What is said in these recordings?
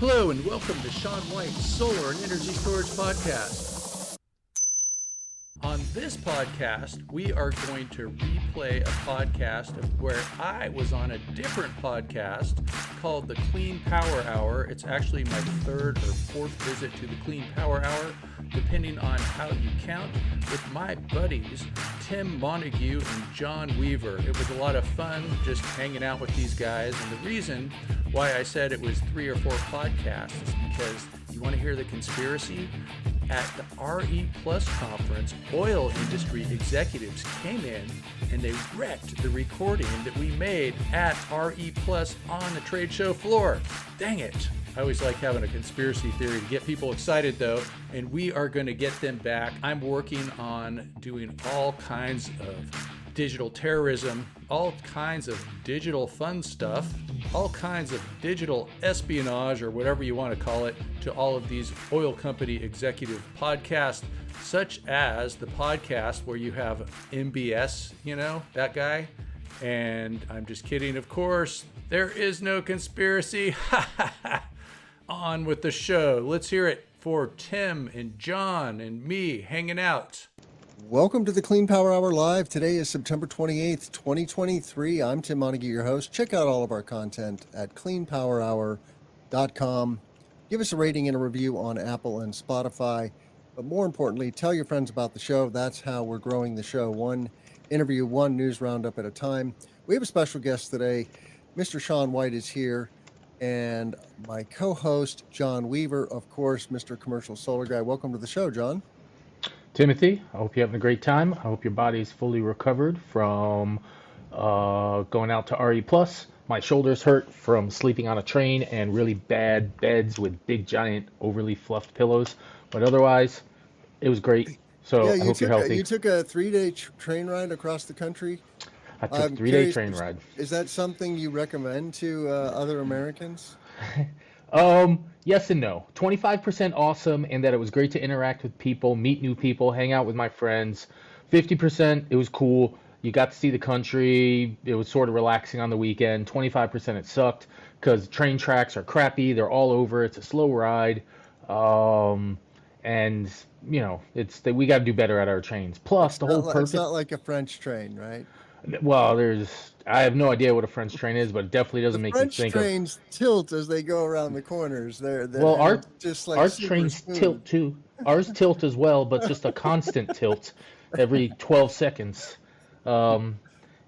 Hello and welcome to Sean White's Solar and Energy Storage Podcast. On this podcast, we are going to replay a podcast of where I was on a different podcast called the Clean Power Hour. It's actually my third or fourth visit to the Clean Power Hour, depending on how you count, with my buddies, Tim Montague and John Weaver. It was a lot of fun just hanging out with these guys, and the reason why I said it was 3 or 4 podcasts is because you want to hear the conspiracy? At the RE Plus conference, oil industry executives came in and they wrecked the recording that we made at RE Plus on the trade show floor. Dang it. I always like having a conspiracy theory to get people excited though, and we are going to get them back. I'm working on doing all kinds of digital terrorism, all kinds of digital fun stuff, all kinds of digital espionage, or whatever you want to call it, to all of these oil company executive podcasts, such as the podcast where you have MBS, you know, that guy. And I'm just kidding, of course. There is no conspiracy. On with the show. Let's hear it for Tim and John and me hanging out. Welcome to the Clean Power Hour Live. Today is September 28th, 2023. I'm Tim Montague, your host. Check out all of our content at cleanpowerhour.com. Give us a rating and a review on Apple and Spotify. But more importantly, tell your friends about the show. That's how we're growing the show. One interview, one news roundup at a time. We have a special guest today. Mr. Sean White is here. And my co-host, John Weaver, of course, Mr. Commercial Solar Guy. Welcome to the show, John. Timothy, I hope you're having a great time. I hope your body is fully recovered from going out to RE Plus. My shoulders hurt from sleeping on a train and really bad beds with big, giant, overly fluffed pillows. But otherwise, it was great. So I hope you're healthy. You took a 3-day train ride across the country? I took a 3-day train ride. Is that something you recommend to other Americans? Yes and no. 25% awesome, and that it was great to interact with people, meet new people, hang out with my friends. 50% it was cool. You got to see the country. It was sort of relaxing on the weekend. 25% it sucked because train tracks are crappy. They're all over. It's a slow ride. And you know, we got to do better at our trains. Plus, the whole purpose. It's not like a French train, right? Well, I have no idea what a French train is, but it definitely doesn't make me think French trains tilt as they go around the corners. They're just like our trains smooth. tilt too. Ours tilt as well, but just a constant tilt every 12 seconds. So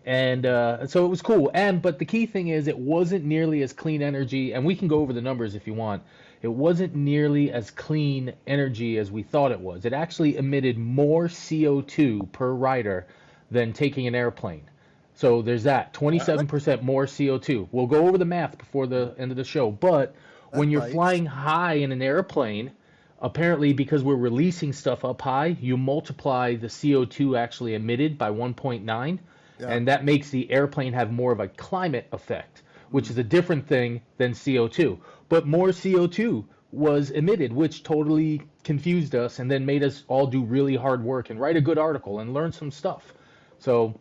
it was cool. But the key thing is it wasn't nearly as clean energy, and we can go over the numbers if you want. It wasn't nearly as clean energy as we thought it was. It actually emitted more CO2 per rider than taking an airplane. So there's that, 27% more CO2. We'll go over the math before the end of the show. But when you're flying high in an airplane, apparently because we're releasing stuff up high, you multiply the CO2 actually emitted by 1.9, and that makes the airplane have more of a climate effect, which is a different thing than CO2. But more CO2 was emitted, which totally confused us and then made us all do really hard work and write a good article and learn some stuff. So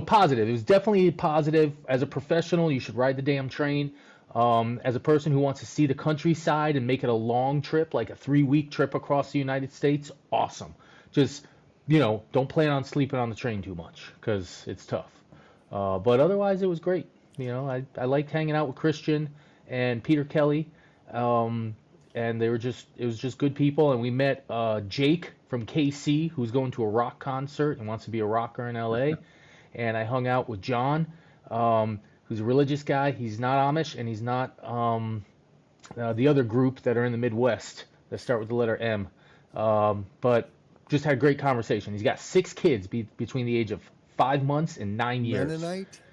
positive. It was definitely positive. As a professional, you should ride the damn train. As a person who wants to see the countryside and make it a long trip, like a 3-week trip across the United States, awesome. Just, don't plan on sleeping on the train too much because it's tough. But otherwise, it was great. I liked hanging out with Christian and Peter Kelly. And it was just good people. And we met Jake from KC, who's going to a rock concert and wants to be a rocker in LA. And I hung out with John, who's a religious guy. He's not Amish, and he's not the other group that are in the Midwest that start with the letter M. But just had a great conversation. He's got 6 kids between the age of 5 months and 9 years.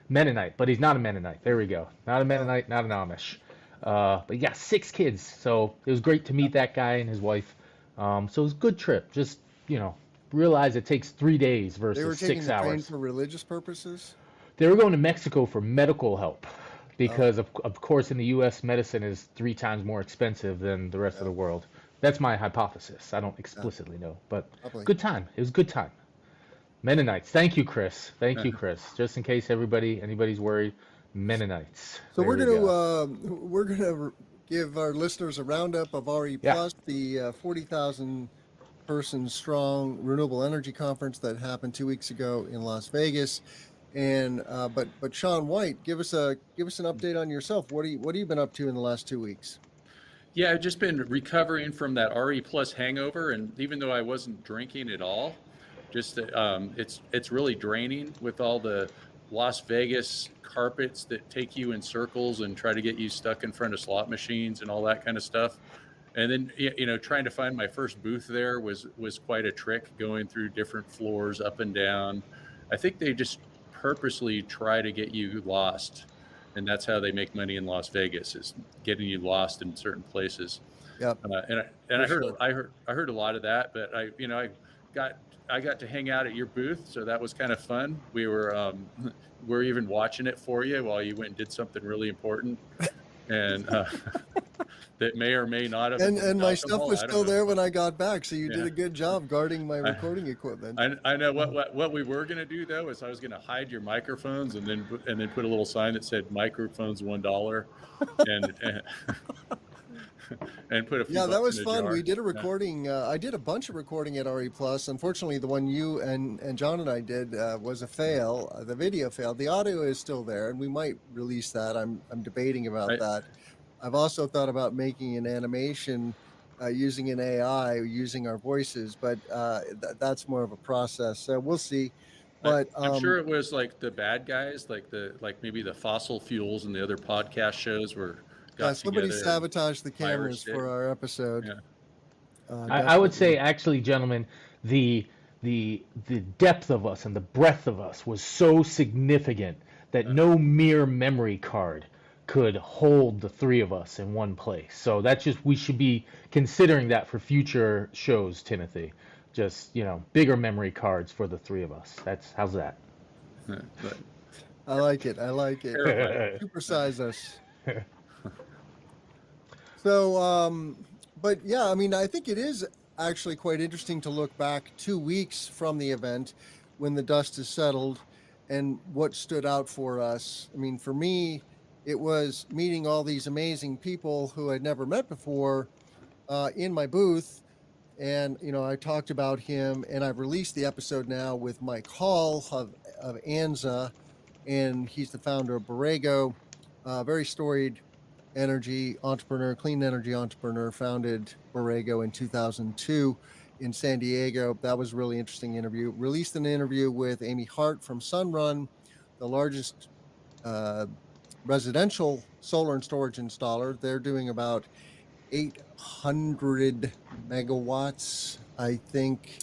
Mennonite, but he's not a Mennonite. There we go. Not a Mennonite, not an Amish. But he got 6 kids, so it was great to meet that guy and his wife. So it was a good trip. Just, realize it takes 3 days versus 6 hours. They were taking the train for religious purposes? They were going to Mexico for medical help because, of course, in the U.S., medicine is 3 times more expensive than the rest of the world. That's my hypothesis. I don't explicitly know, but good time. It was a good time. Mennonites. Thank you, Chris. Thank you, Chris. Just in case anybody's worried, Mennonites. So we're gonna give our listeners a roundup of RE Yeah. Plus, the 40,000 person strong renewable energy conference that happened 2 weeks ago in Las Vegas. And but Sean White, give us an update on yourself. What have you been up to in the last 2 weeks? Yeah, I've just been recovering from that RE Plus hangover, and even though I wasn't drinking at all, just it's really draining with all the Las Vegas carpets that take you in circles and try to get you stuck in front of slot machines and all that kind of stuff. And then trying to find my first booth there was quite a trick, going through different floors up and down. I think they just purposely try to get you lost, and that's how they make money in Las Vegas, is getting you lost in certain places. Yep. And I heard a lot of that, but I got to hang out at your booth, so that was kind of fun. We're even watching it for you while you went and did something really important, and that may or may not have. And my stuff was still there when I got back, so you did a good job guarding my recording equipment. I know what we were going to do though is I was going to hide your microphones and then put a little sign that said microphones $1, and put a few that was fun. jar. We did a recording. I did a bunch of recording at RE Plus. Unfortunately, the one you and John and I did was a fail. The video failed. The audio is still there, and we might release that. I'm debating about that. I've also thought about making an animation using an AI, using our voices, but that's more of a process. So we'll see. But I'm sure it was like the bad guys, like maybe the fossil fuels and the other podcast shows were. Somebody sabotaged the cameras for our episode. Yeah. I would say, actually, gentlemen, the depth of us and the breadth of us was so significant that no mere memory card could hold the three of us in one place. So that's just, we should be considering that for future shows, Timothy. Just, bigger memory cards for the three of us. How's that? I like it. Supersize us. So, but yeah, I mean, I think it is actually quite interesting to look back 2 weeks from the event when the dust is settled and what stood out for us. I mean, for me, it was meeting all these amazing people who I'd never met before in my booth. And, I talked about him, and I've released the episode now with Mike Hall of ANZA, and he's the founder of Borrego, very storied energy entrepreneur, clean energy entrepreneur, founded Borrego in 2002 in San Diego. That was a really interesting interview. Released an interview with Amy Hart from Sunrun, the largest residential solar and storage installer. They're doing about 800 megawatts, I think,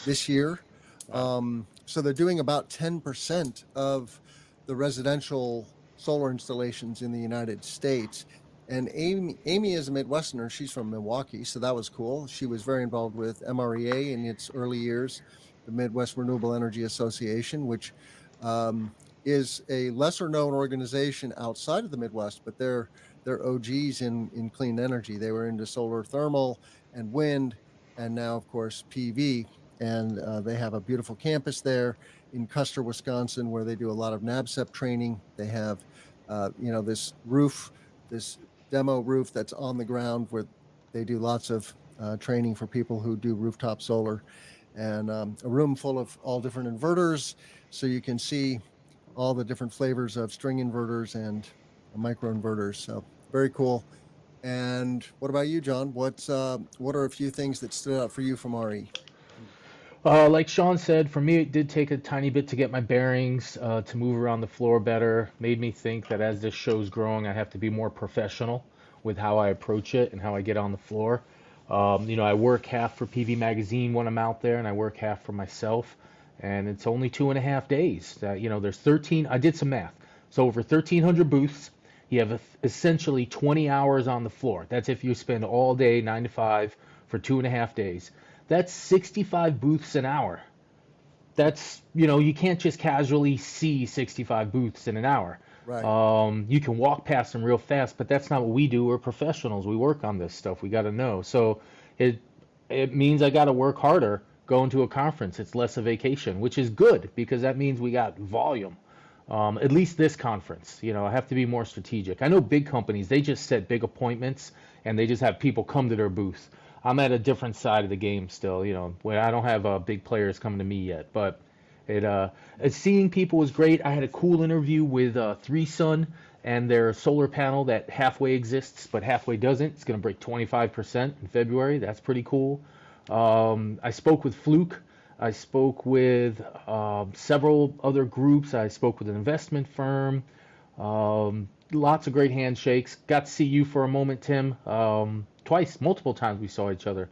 this year. Wow. So they're doing about 10% of the residential solar installations in the United States. And Amy is a Midwesterner. She's from Milwaukee, so that was cool. She was very involved with MREA in its early years, the Midwest Renewable Energy Association, which is a lesser known organization outside of the Midwest, but they're OGs in clean energy. They were into solar thermal and wind, and now, of course, PV. And they have a beautiful campus there in Custer, Wisconsin, where they do a lot of NABCEP training. They have, this roof, this demo roof that's on the ground where they do lots of training for people who do rooftop solar, and a room full of all different inverters, so you can see all the different flavors of string inverters and micro inverters. So very cool. And what about you, John? What are a few things that stood out for you from RE? Like Sean said, for me, it did take a tiny bit to get my bearings, to move around the floor better. Made me think that as this show's growing, I have to be more professional with how I approach it and how I get on the floor. I work half for PV Magazine when I'm out there, and I work half for myself. And it's only 2.5 days. There's 13. I did some math. So over 1,300 booths, you have essentially 20 hours on the floor. That's if you spend all day, 9 to 5, for 2.5 days. That's 65 booths an hour. That's, you can't just casually see 65 booths in an hour. Right. You can walk past them real fast, but that's not what we do. We're professionals. We work on this stuff. We got to know. So it means I got to work harder going to a conference. It's less a vacation, which is good because that means we got volume. At least this conference, I have to be more strategic. I know big companies, they just set big appointments and they just have people come to their booth. I'm at a different side of the game still, where I don't have big players coming to me yet. But seeing people was great. I had a cool interview with 3Sun and their solar panel that halfway exists but halfway doesn't. It's going to break 25% in February. That's pretty cool. I spoke with Fluke. I spoke with several other groups. I spoke with an investment firm. Lots of great handshakes. Got to see you for a moment, Tim. Twice, multiple times we saw each other.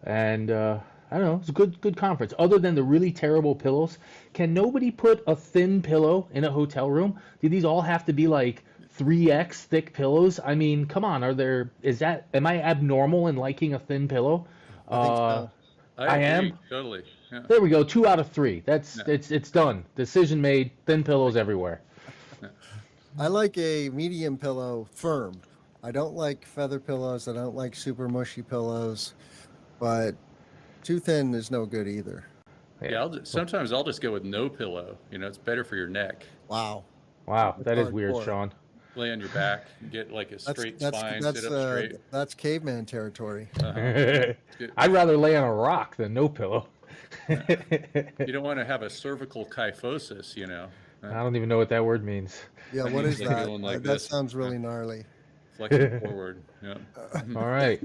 And I don't know, it was a good conference. Other than the really terrible pillows, can nobody put a thin pillow in a hotel room? Do these all have to be like 3x thick pillows? I mean, come on, am I abnormal in liking a thin pillow? I think so. I agree, am? totally. Yeah. There we go, 2 out of 3. That's Yeah. it's done. Decision made, thin pillows everywhere. I like a medium pillow, firm. I don't like feather pillows. I don't like super mushy pillows, but too thin is no good either. Yeah, sometimes I'll just go with no pillow. It's better for your neck. Wow. Wow, That's that is weird, hardcore. Sean. Lay on your back, get like a straight spine, That's sit up straight. that's caveman territory. Good. I'd rather lay on a rock than no pillow. You don't want to have a cervical kyphosis, I don't even know what that word means. Yeah, That what means is like that? going like That this. sounds really gnarly. Flexion forward. Yeah. All right.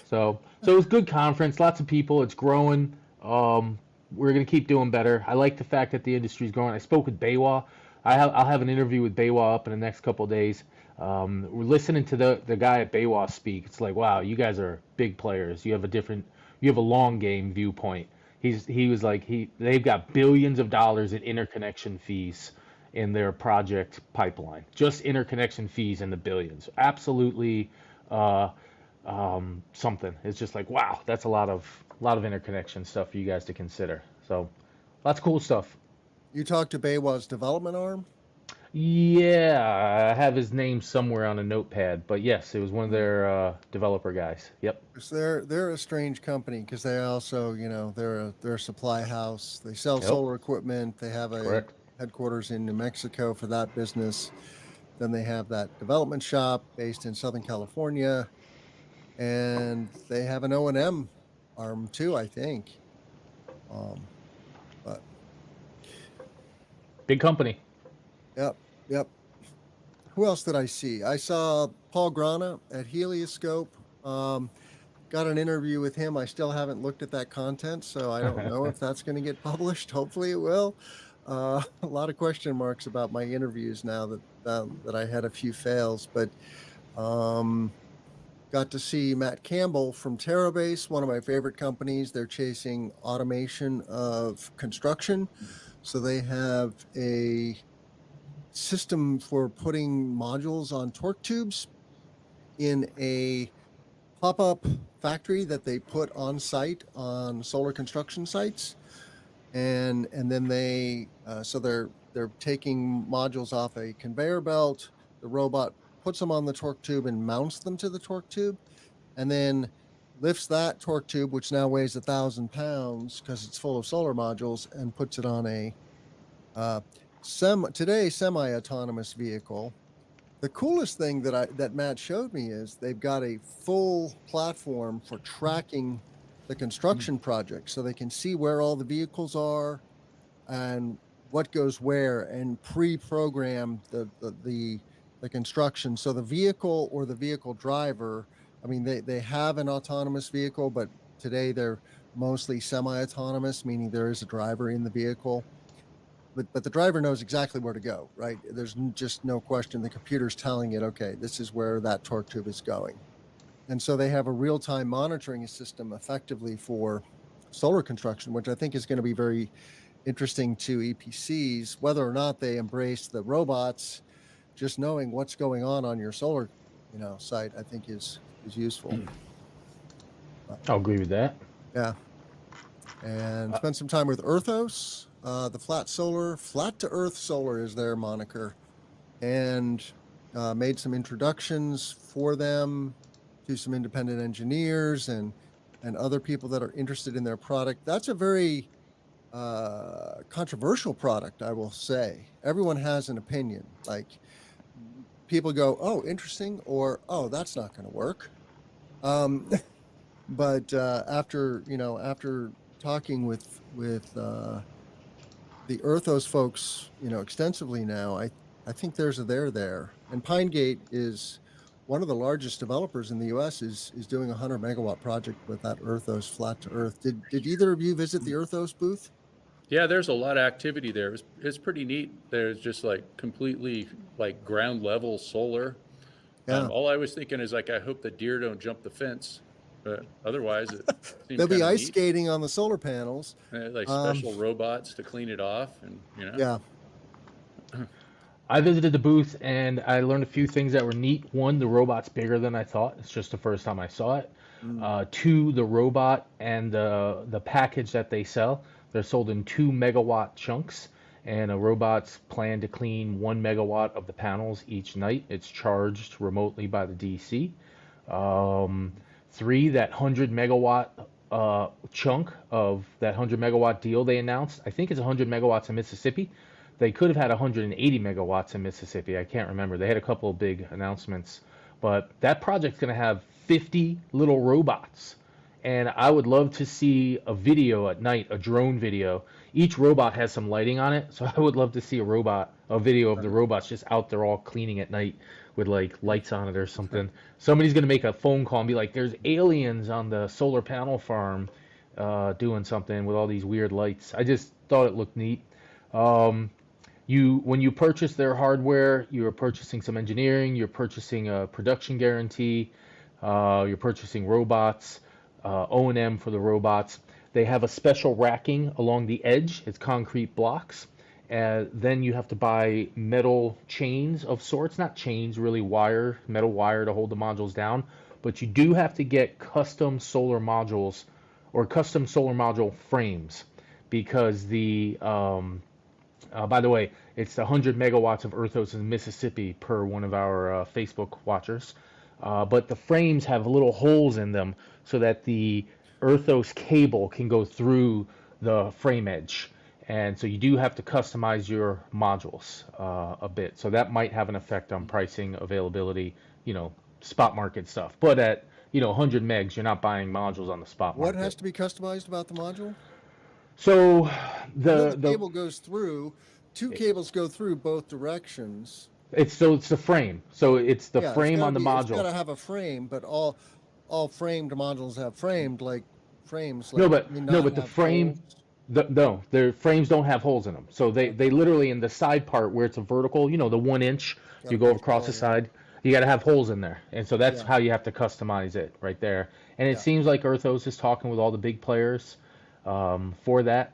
So it was a good conference. Lots of people. It's growing. We're gonna keep doing better. I like the fact that the industry's growing. I spoke with Baywa. I'll have an interview with Baywa up in the next couple of days. We're listening to the guy at Baywa speak. It's like, wow, you guys are big players. You have a long game viewpoint. He was like they've got billions of dollars in interconnection fees in their project pipeline. Just interconnection fees in the billions. Absolutely something. It's just like, wow, that's a lot of interconnection stuff for you guys to consider. So lots of cool stuff. You talked to Baywa's development arm? Yeah, I have his name somewhere on a notepad, but yes, it was one of their developer guys. Yep. 'Cause they're a strange company because they also, they're a supply house. They sell Yep. solar equipment. They have a Correct. headquarters in New Mexico for that business. Then they have that development shop based in Southern California, and they have an O&M arm too, I think. But Big company. yep. Who else did I see? I saw Paul Grana at Helioscope. Got an interview with him. I still haven't looked at that content, so I don't know if that's going to get published. Hopefully it will. A lot of question marks about my interviews now that I had a few fails, but got to see Matt Campbell from Terabase, one of my favorite companies. They're chasing automation of construction. So they have a system for putting modules on torque tubes in a pop-up factory that they put on site on solar construction sites. And then they're taking modules off a conveyor belt. The robot puts them on the torque tube and mounts them to the torque tube, and then lifts that torque tube, which now weighs 1,000 pounds because it's full of solar modules, and puts it on a semi-autonomous vehicle. The coolest thing that Matt showed me is they've got a full platform for tracking the construction project, so they can see where all the vehicles are and what goes where, and pre-program the construction. So the vehicle or the vehicle driver, I mean, they have an autonomous vehicle, but today they're mostly semi-autonomous, meaning there is a driver in the vehicle. But the driver knows exactly where to go, right? There's just no question. The computer's telling it, okay, this is where that torque tube is going. And so they have a real-time monitoring system effectively for solar construction, which I think is going to be very interesting to EPCs, whether or not they embrace the robots. Just knowing what's going on your solar, site, I think is useful. I'll agree with that. Yeah. And spend some time with Erthos, the flat to earth solar is their moniker, and made some introductions for them to some independent engineers and other people that are interested in their product. That's a very controversial product, I will say. Everyone has an opinion. Like people go, "Oh, interesting," or "Oh, that's not going to work." Um, but after talking with the Erthos folks, extensively now, I think there's a there. And Pinegate is one of the largest developers in the U.S. is doing a 100 megawatt project with that Erthos flat to earth. Did either of you visit the Erthos booth? Yeah, there's a lot of activity there. It's pretty neat. There's just like completely like ground level solar. Yeah, All I was thinking is like, I hope the deer don't jump the fence, but otherwise it seemed there'll be kind of ice neat. skating on the solar panels. Like Um, special robots to clean it off, and yeah, I visited the booth and I learned a few things that were neat. One, the robot's bigger than I thought. It's just the first time I saw it. mm, Two, the robot and the package that they sell, they're sold in 2 megawatt chunks. And a robot's planned to clean 1 megawatt of the panels each night. It's charged remotely by the DC. Um, Three, that 100 megawatt chunk of that 100 megawatt deal they announced. I think it's 100 megawatts in Mississippi. They could have had 180 megawatts in Mississippi. I can't remember. They had a couple of big announcements, but that project's going to have 50 little robots. And I would love to see a video at night, a drone video. Each robot has some lighting on it, so I would love to see a video of the right. robots just out there all cleaning at night with like lights on it or something. Somebody's gonna make a phone call and be like, "There's aliens on the solar panel farm, doing something with all these weird lights." I just thought it looked neat. Um, when you purchase their hardware, you're purchasing some engineering, you're purchasing a production guarantee, you're purchasing robots, O&M for the robots. They have a special racking along the edge. It's concrete blocks. Then you have to buy metal chains of sorts, not chains, really metal wire to hold the modules down. But you do have to get custom solar modules or custom solar module frames because by the way, it's 100 megawatts of Erthos in Mississippi per one of our Facebook watchers. But the frames have little holes in them so that the Erthos cable can go through the frame edge. And so you do have to customize your modules a bit. So that might have an effect on pricing, availability, spot market stuff. But at 100 megs, you're not buying modules on the spot What has market. to be customized about the module? So I know the the cable goes through. Two cables go through both directions. it's the frame. So it's the Yeah, frame on the it's got module. to have a frame, but all framed modules have frames. No, Like, but may no, not but the have holes. frame, no, their frames don't have holes in them. So they Okay, literally in the side part where it's a vertical, the 1 inch, got you to go punch a across the hole. Yeah, side, you got to have holes in there, and so that's yeah, how you have to customize it right there. And it yeah, seems like Erthos is talking with all the big players for that.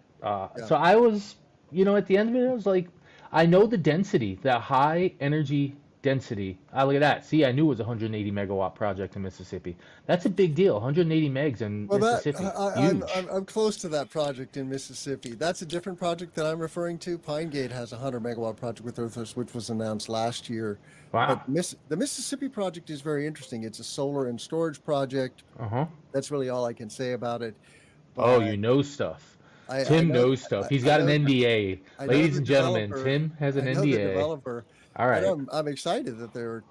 yeah. So I was, at the end of it, I was like, I know the density, the high energy density. Look at that. See, I knew it was a 180 megawatt project in Mississippi. That's a big deal. 180 megs in Well, Mississippi. Huge. I'm close to that project in Mississippi. That's a different project that I'm referring to. Pinegate has a 100 megawatt project with Erthos, which was announced last year. But Wow. the Mississippi project is very interesting. It's a solar and storage project. Uh-huh. That's really all I can say about it. Oh, But you know stuff. I Tim know knows stuff. He's I got an know NDA. I know Ladies the and gentlemen, developer. Tim has an I know the NDA. developer. All right. I'm excited that they're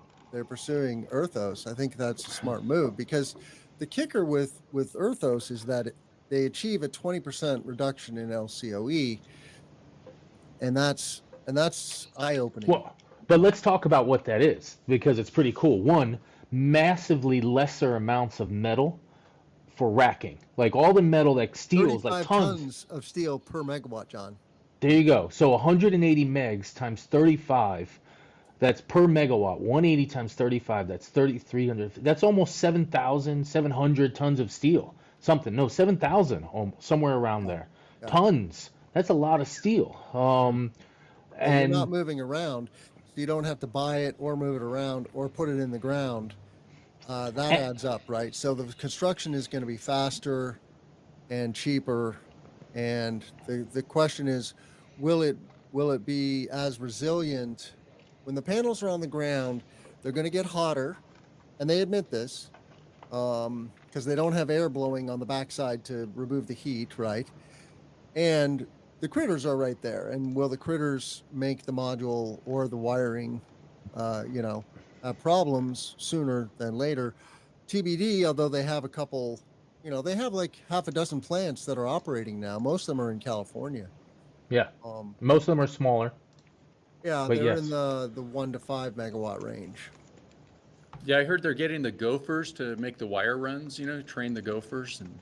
pursuing Erthos. I think that's a smart move because the kicker with Erthos is that they achieve a 20% reduction in LCOE, and that's eye-opening. Well, but let's talk about what that is because it's pretty cool. One, massively lesser amounts of metal for racking. Like all the metal, like steel is like 35 tons. tons of steel per megawatt, John. There you go. So 180 megs times 35, that's per megawatt. 180 times 35, that's 3,300. That's almost 7,700 tons of steel. Something. No, 7,000, somewhere around Yeah, there. yeah. Tons. That's a lot of steel. Well, you're not And moving around, so you don't have to buy it or move it around or put it in the ground. That and, adds up, right? So the construction is going to be faster and cheaper, and the question is, will it be as resilient when the panels are on the ground? They're going to get hotter, and they admit this because they don't have air blowing on the backside to remove the heat, right? And the critters are right there. And will the critters make the module or the wiring, have problems sooner than later? TBD, although they have a couple, they have like half a dozen plants that are operating now. Most of them are in California. Yeah. Um, Most of them are smaller, yeah, but they're in yes. the 1 to 5 megawatt range. Yeah, I heard they're getting the gophers to make the wire runs, train the gophers and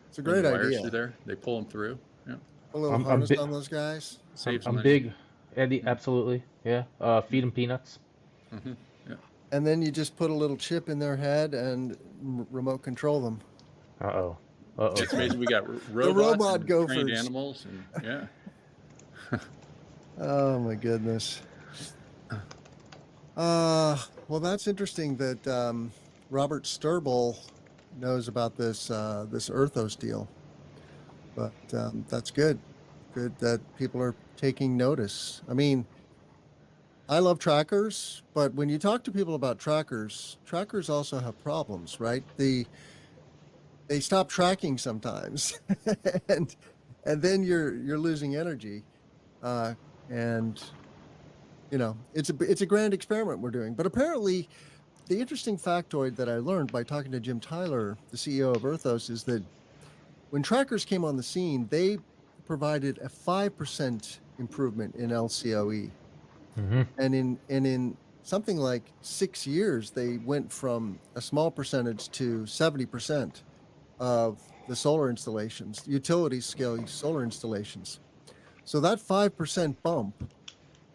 It's a run the great wires through idea. there. They pull them through. Yeah, A little I'm harness big. on those guys. I'm, saves I'm money. big. Andy, absolutely. Yeah. Feed them peanuts. Hmm. Yeah. And then you just put a little chip in their head and remote control them. Uh-oh. Uh-oh. It's amazing. We got The robots robot and trained gophers. animals, and yeah. Oh my goodness. Well, that's interesting that Robert Sturble knows about this Erthos deal. But that's good. Good that people are taking notice. I mean, I love trackers, but when you talk to people about trackers also have problems, right? They stop tracking sometimes, and then you're losing energy, and it's a grand experiment we're doing. But apparently, the interesting factoid that I learned by talking to Jim Tyler, the CEO of Erthos, is that when trackers came on the scene, they provided a 5% improvement in LCOE. Hmm. And in something like 6 years, they went from a small percentage to 70% of the solar installations, utility scale solar installations. So that 5% bump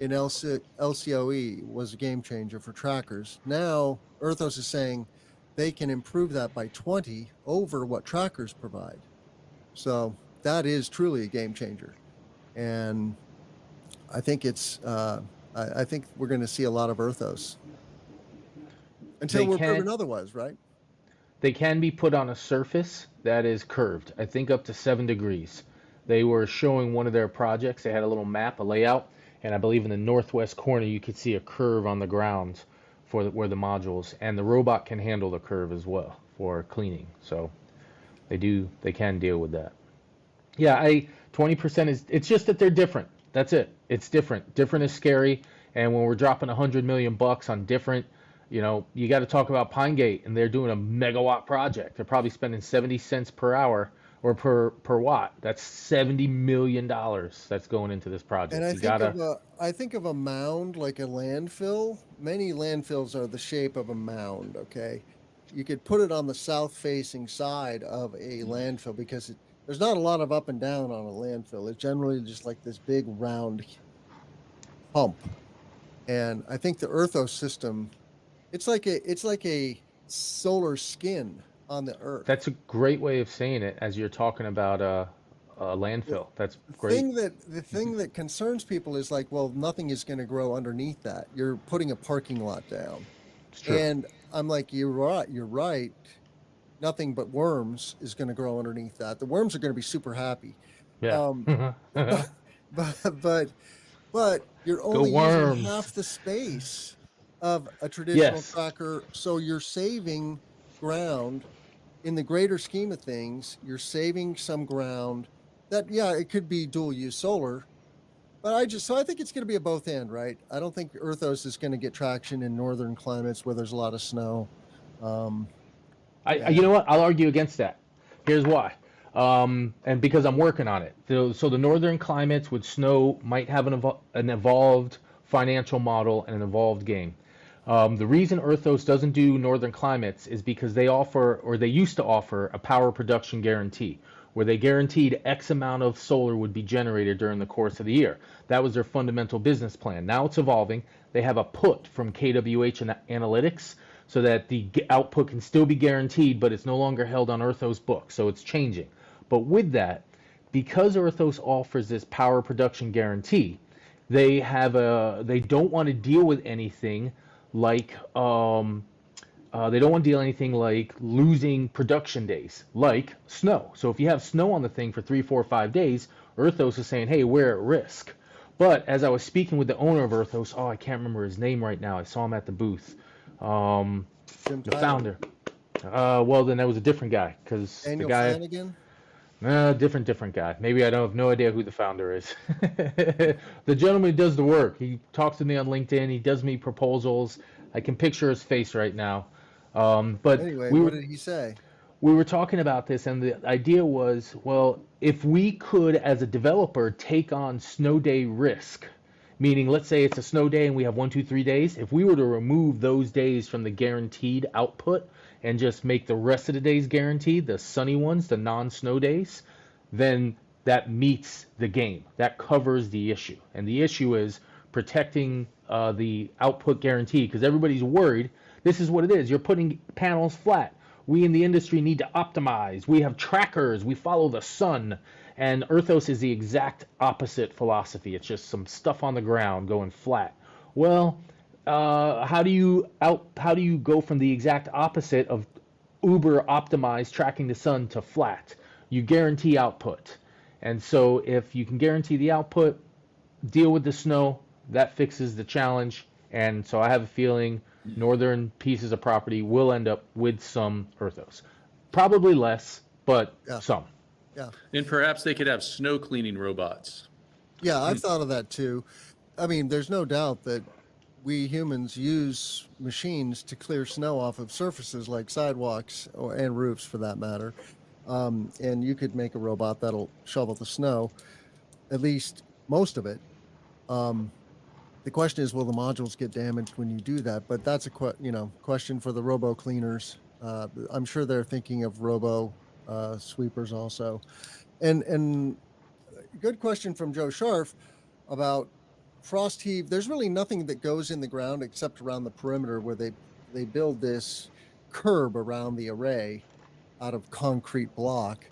in LCOE was a game changer for trackers. Now, Erthos is saying they can improve that by 20 over what trackers provide. So that is truly a game changer. And I think I think we're going to see a lot of Erthos until They we're can proven otherwise, right? they can be put on a surface that is curved. I think up to 7 degrees. They were showing one of their projects. They had a little map, a layout, and I believe in the northwest corner you could see a curve on the ground for where the modules, and the robot can handle the curve as well for cleaning. So they can deal with that. Yeah, 20% is, it's just that they're different. That's it. It's different. Different is scary. And when we're dropping 100 million bucks on different, you got to talk about Pine Gate, and they're doing a megawatt project. They're probably spending 70 cents per hour or per watt. That's $70 million that's going into this And project. You gotta, I think of a mound like a landfill. Many landfills are the shape of a mound, okay? You could put it on the south-facing side of a landfill because there's not a lot of up and down on a landfill. It's generally just like this big round hump. And I think the Erthos system, it's like a solar skin on the earth. that's a great way of saying it as you're talking about a landfill. That's great. The thing that concerns people is like, well, nothing is going to grow underneath that. You're putting a parking lot down. It's true. And I'm like, you're right. Nothing but worms is going to grow underneath that. The worms are going to be super happy. Yeah. Um, but, but you're Go only using worms. half the space of a traditional Yes. tracker. So you're saving ground in the greater scheme of things. You're saving some ground that, yeah, it could be dual use solar. But I think it's going to be a both and, right? I don't think Erthos is going to get traction in northern climates where there's a lot of snow. You know what? I'll argue against that. Here's why. And because I'm working on it. So the northern climates with snow might have an evolved financial model and an evolved game. The reason Erthos doesn't do northern climates is because they offer, or they used to offer, a power production guarantee, where they guaranteed X amount of solar would be generated during the course of the year. That was their fundamental business plan. Now it's evolving. They have a put from KWH and Analytics so that the output can still be guaranteed, but it's no longer held on Erthos books. So it's changing. But with that, because Erthos offers this power production guarantee, they don't want to deal with anything like losing production days, like snow. So if you have snow on the thing for 3, 4, 5 days, Erthos is saying, hey, we're at risk. But as I was speaking with the owner of Erthos, I can't remember his name right now. I saw him at the booth. The founder. Well, then that was a different guy, because the Daniel guy. Flanagan? Different guy. Maybe I don't have no idea who the founder is. The gentleman who does the work. He talks to me on LinkedIn. He does me proposals. I can picture his face right now. But Anyway, we what were did he say? we were talking about this, and the idea was, well, if we could, as a developer, take on snow day risk, meaning let's say it's a snow day and we have 1, 2, 3 days. If we were to remove those days from the guaranteed output and just make the rest of the days guaranteed, the sunny ones, the non-snow days, then that meets the game. That covers the issue. And the issue is protecting the output guarantee, because everybody's worried. This is what it is. You're putting panels flat. We in the industry need to optimize. We have trackers. We follow the sun. And Erthos is the exact opposite philosophy. It's just some stuff on the ground going flat. Well, how do you go from the exact opposite of uber optimized tracking the sun to flat? You guarantee output. And so if you can guarantee the output, deal with the snow, that fixes the challenge. And so I have a feeling northern pieces of property will end up with some Erthos. Probably less, but Yeah. some. Yeah. And perhaps they could have snow cleaning robots. Yeah, I've thought of that too. I mean, there's no doubt that we humans use machines to clear snow off of surfaces like sidewalks and roofs for that matter. And you could make a robot that'll shovel the snow, at least most of it. The question is, will the modules get damaged when you do that? But that's a question for the robo cleaners. I'm sure they're thinking of robo sweepers also. And good question from Joe Scharf about frost heave. There's really nothing that goes in the ground except around the perimeter where they build this curb around the array out of concrete block,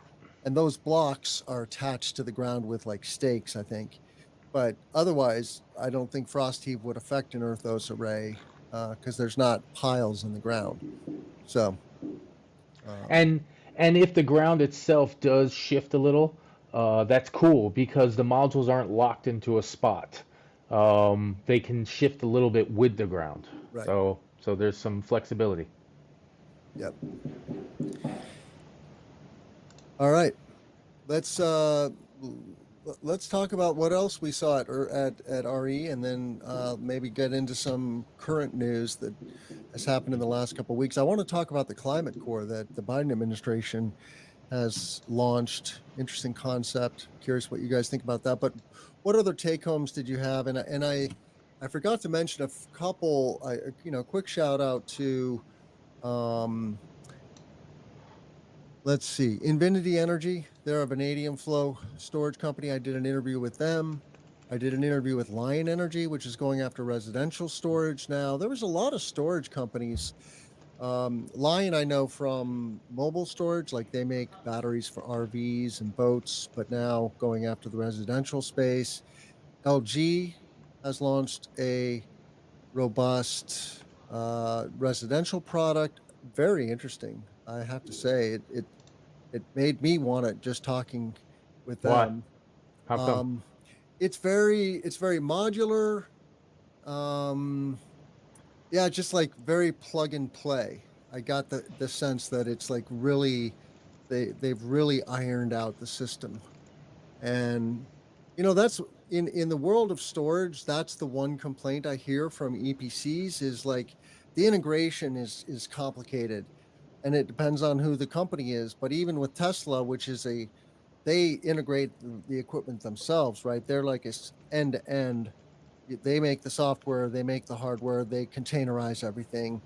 and those blocks are attached to the ground with like stakes, I think. But otherwise, I don't think frost heave would affect an Erthos array because there's not piles in the ground. So, And if the ground itself does shift a little, that's cool because the modules aren't locked into a spot. They can shift a little bit with the ground. Right. So there's some flexibility. Yep. All right. Let's talk about what else we saw at RE, and then maybe get into some current news that has happened in the last couple of weeks. I want to talk about the Climate Corps that the Biden administration has launched. Interesting concept. Curious what you guys think about that. But what other take homes did you have? And I forgot to mention a couple. Quick shout out to. Let's see, Invinity Energy. They're a vanadium flow storage company. I did an interview with them. I did an interview with Lion Energy, which is going after residential storage now. There was a lot of storage companies. Lion, I know from mobile storage, like they make batteries for RVs and boats, but now going after the residential space. LG has launched a robust residential product. Very interesting. I have to say, it made me want it just talking with them. Why? How come? It's very modular. Yeah, just like very plug and play. I got the sense that it's like really, they've really ironed out the system, and that's in the world of storage. That's the one complaint I hear from EPCs is like the integration is complicated. And it depends on who the company is. But even with Tesla, which is they integrate the equipment themselves, right? They're like a end to end. They make the software, they make the hardware, they containerize everything.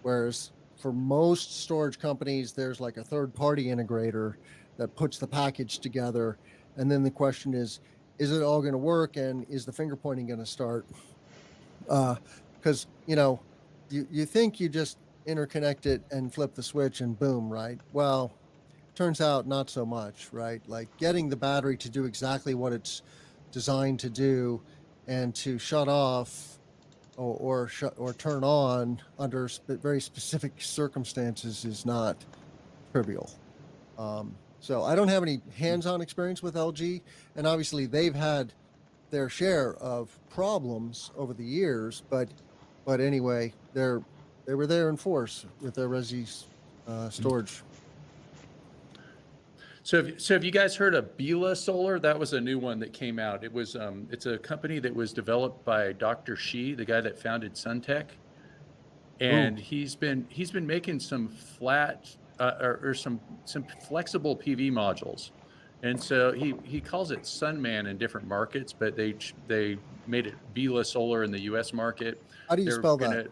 Whereas for most storage companies, there's like a third party integrator that puts the package together. And then the question is it all going to work? And is the finger pointing going to start? Because, you think you just interconnect it and flip the switch and boom, right? Well, turns out not so much, right? Like getting the battery to do exactly what it's designed to do and to shut off or turn on under very specific circumstances is not trivial. So I don't have any hands-on experience with LG, and obviously they've had their share of problems over the years, but anyway, they were there in force with their resi storage. So have you guys heard of Bela Solar? That was a new one that came out. It was it's a company that was developed by Dr. Shi, the guy that founded Suntech, and he's been making some flat or some flexible PV modules, and so he calls it Sunman in different markets, but they made it Bela Solar in the U.S. market. How do you spell that?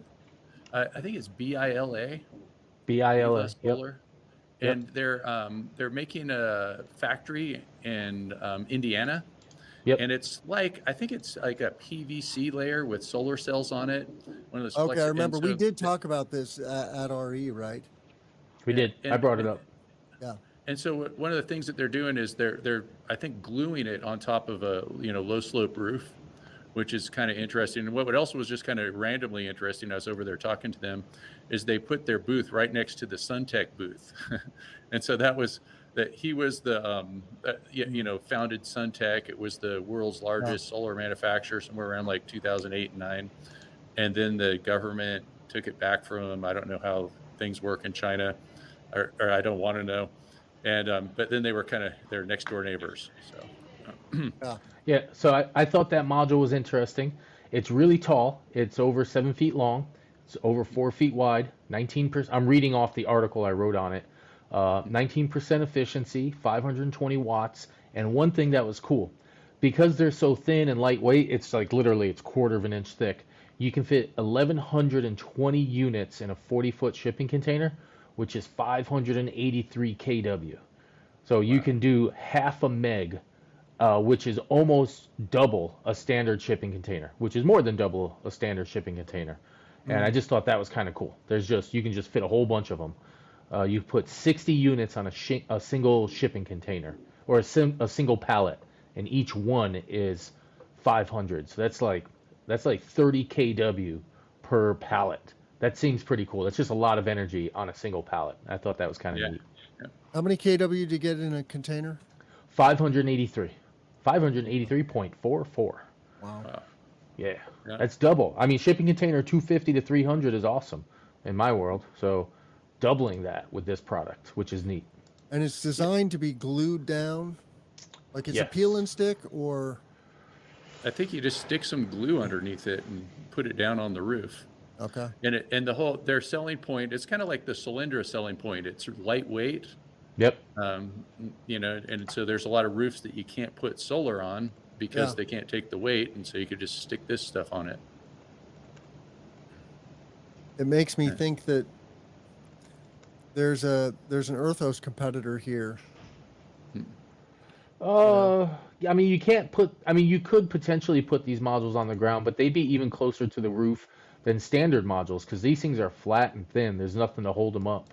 I think it's BILA. BILA. Solar. Yep. And they're making a factory in Indiana. Yep. And it's like, I think it's like a PVC layer with solar cells on it. One of those. Okay, I remember we did talk about this at RE, right? We did. I brought it up. Yeah. And so one of the things that they're doing is they're I think gluing it on top of a low slope roof, which is kind of interesting. And what else was just kind of randomly interesting, I was over there talking to them, is they put their booth right next to the Suntech booth. And so that was that he was the founded Suntech. It was the world's largest solar manufacturer somewhere around like 2008 and 9. And then the government took it back from him. I don't know how things work in China, or I don't want to know. And but then they were kind of their next door neighbors. So Yeah, so I thought that module was interesting. It's really tall. It's over 7 feet long. It's over 4 feet wide. 19%. I'm reading off the article I wrote on it. 19% efficiency, 520 watts. And one thing that was cool, because they're so thin and lightweight, it's like literally it's 1/4 of an inch thick. You can fit 1,120 units in a 40-foot shipping container, which is 583 kW. So you can do half a meg. Which is almost double a standard shipping container, which is more than double a standard shipping container. And I just thought that was kind of cool. You can just fit a whole bunch of them. You put 60 units on a single shipping container or a single pallet, and each one is 500. So that's like 30 kW per pallet. That seems pretty cool. That's just a lot of energy on a single pallet. I thought that was kind of neat. Yeah. How many kW do you get in a container? 583. 583.44. Wow. Yeah, that's double. I mean, shipping container 250 to 300 is awesome in my world. So doubling that with this product, which is neat. And it's designed to be glued down? Like it's a peel and stick, or? I think you just stick some glue underneath it and put it down on the roof. Okay. And their selling point, it's kind of like the Cylindra selling point. It's lightweight. Yep. And so there's a lot of roofs that you can't put solar on because they can't take the weight, and so you could just stick this stuff on it. It makes me think that there's an Erthos competitor here. I mean, you could potentially put these modules on the ground, but they'd be even closer to the roof than standard modules because these things are flat and thin. There's nothing to hold them up.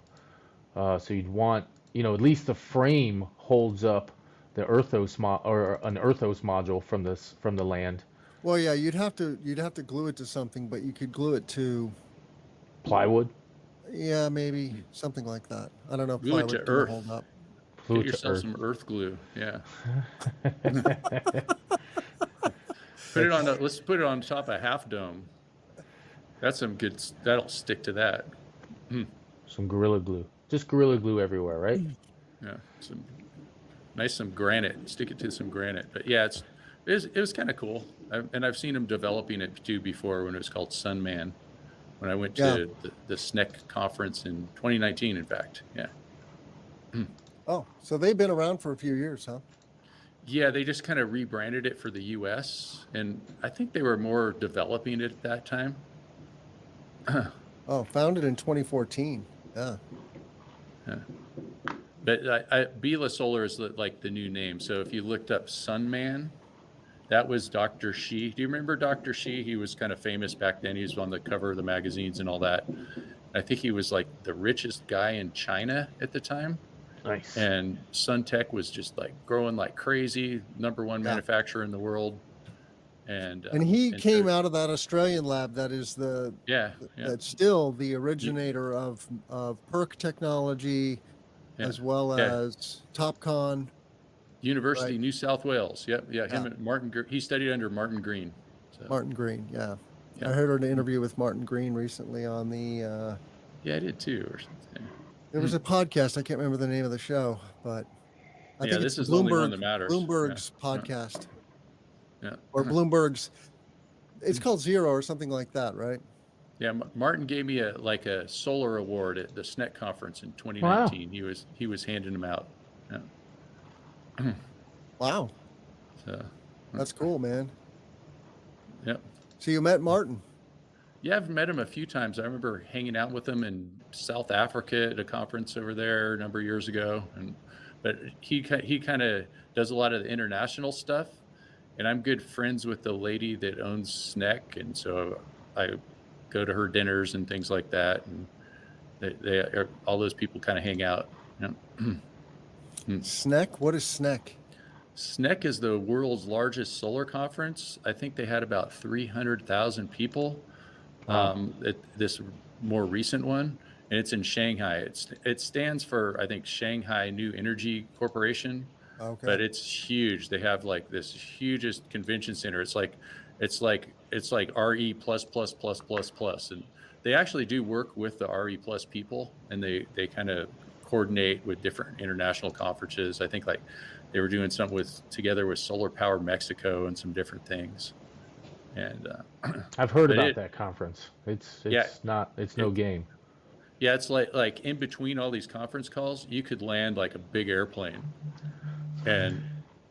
So you'd want, at least the frame holds up the Erthos or an Erthos module from the land. Well, yeah, you'd have to glue it to something, but you could glue it to plywood. Yeah, maybe something like that. I don't know if glue it to earth. Hold up. Get yourself some earth glue. Yeah. Let's put it on top of Half Dome. That's some good. That'll stick to that. Some Gorilla Glue. Just Gorilla Glue everywhere, right? Yeah. Some granite. Stick it to some granite. But yeah, it was kind of cool. I've seen them developing it too before when it was called Sunman. When I went to the SNEC conference in 2019, in fact. Yeah. Oh, so they've been around for a few years, huh? Yeah, they just kind of rebranded it for the U.S. and I think they were more developing it at that time. Oh, founded in 2014. Yeah. But Bela Solar is like the new name. So if you looked up Sunman, that was Dr. Shi. Do you remember Dr. Shi? He was kind of famous back then. He was on the cover of the magazines and all that. I think he was like the richest guy in China at the time. Nice. And Suntech was just like growing like crazy, number one manufacturer in the world. And he came out of that Australian lab that is that's still the originator of PERC technology, as well as TopCon. University of New South Wales. Yep. Yeah. Him and Martin. He studied under Martin Green. So. Martin Green. Yeah. I heard an interview with Martin Green recently on the. Yeah, I did too. Or something. There was a podcast. I can't remember the name of the show, but I Yeah, think it's this is the only one that matters. Bloomberg's Yeah. podcast Yeah. or Bloomberg's. It's called Zero or something like that, right? Yeah, Martin gave me a solar award at the SNEC conference in Wow. 2019. He was handing them out. Yeah. Wow, So, that's cool, man. yeah. So you met Martin. Yeah, I've met him a few times. I remember hanging out with him in South Africa at a conference over there a number of years ago. But he kind of does a lot of the international stuff, and I'm good friends with the lady that owns SNEC, and so I go to her dinners and things like that, and all those people kind of hang out. Yeah. SNEC? What is SNEC? SNEC is the world's largest solar conference. I think they had about 300,000 people. At this more recent one, and it's in Shanghai. It stands for, I think, Shanghai New Energy Corporation. Okay. But it's huge. They have like this hugest convention center. It's like RE plus plus plus plus plus, and they actually do work with the RE plus people, and they kind of coordinate with different international conferences. I think like they were doing something together with Solar Power Mexico and some different things. And I've heard about that conference. It's yeah, no game. Yeah, it's like in between all these conference calls, you could land like a big airplane, and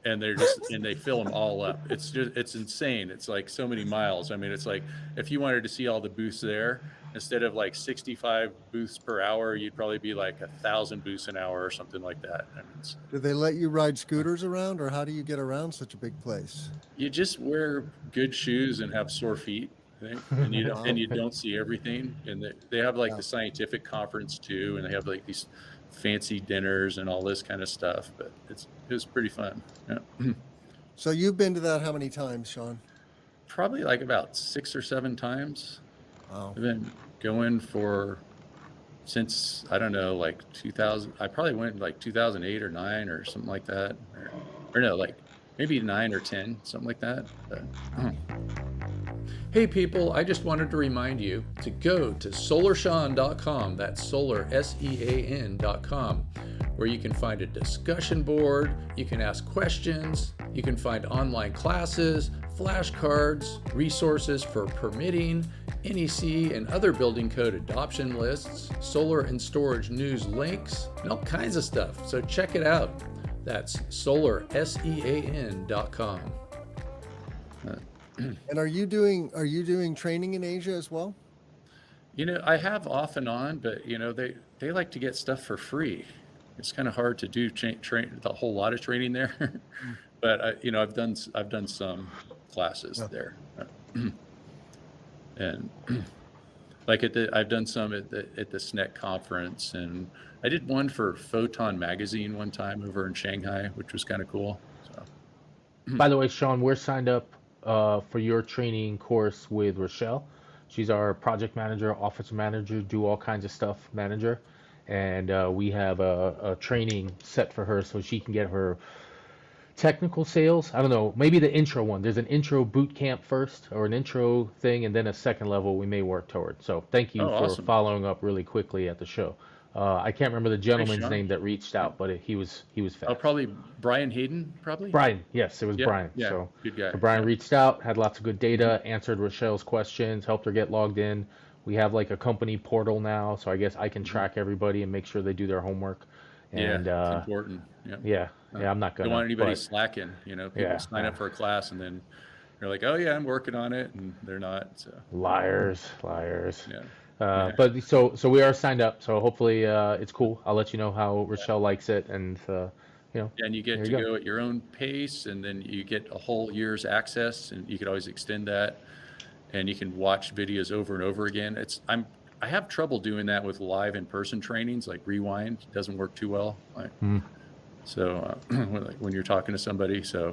they fill them all up. It's insane. It's like so many miles. I mean, it's like if you wanted to see all the booths there, instead of like 65 booths per hour, you'd probably be like 1,000 booths an hour or something like that. I mean, do they let you ride scooters around, or how do you get around such a big place? You just wear good shoes and have sore feet, I think, and you don't see everything. And they have like the scientific conference too, and they have like these fancy dinners and all this kind of stuff. But it was pretty fun. Yeah. So you've been to that how many times, Sean? Probably like about 6 or 7 times. Wow. I've been going since, I don't know, like 2000. I probably went like 2008 or 9 or something like that, or no, like maybe 9 or 10, something like that. But, Hey people, I just wanted to remind you to go to solarsean.com, that's solar, SEAN.com, where you can find a discussion board, you can ask questions, you can find online classes, flashcards, resources for permitting, NEC and other building code adoption lists, solar and storage news links, and all kinds of stuff. So check it out. That's solar, SEAN.com. And are you doing training in Asia as well? I have off and on, but they like to get stuff for free. It's kind of hard to do the whole lot of training there. But I've done some classes there, and like I've done some at the SNEC conference, and I did one for Photon magazine one time over in Shanghai, which was kind of cool. So. By the way, Sean, we're signed up for your training course with Rochelle. She's our project manager, office manager, do all kinds of stuff manager, and we have a training set for her so she can get her technical sales. I don't know, maybe the intro one. There's an intro boot camp first, or an intro thing, and then a second level we may work toward. So thank you for awesome. following up really quickly at the show. I can't remember the gentleman's name that reached out, but he was fast. Oh, probably Brian Hayden, probably? Brian, yes, it was Brian. Yeah, so good guy. Brian reached out, had lots of good data, answered Rochelle's questions, helped her get logged in. We have like a company portal now, so I guess I can track everybody and make sure they do their homework. And it's important. Yeah, I'm not gonna. Don't want anybody slacking. People sign up for a class and then they're like, "Oh yeah, I'm working on it," and they're not. So. Liars. Yeah. But so we are signed up, so hopefully it's cool. I'll let you know how Rochelle likes it, and and you get to go at your own pace, and then you get a whole year's access, and you could always extend that, and you can watch videos over and over again. I have trouble doing that with live in-person trainings, like Rewind doesn't work too well. So when you're talking to somebody, I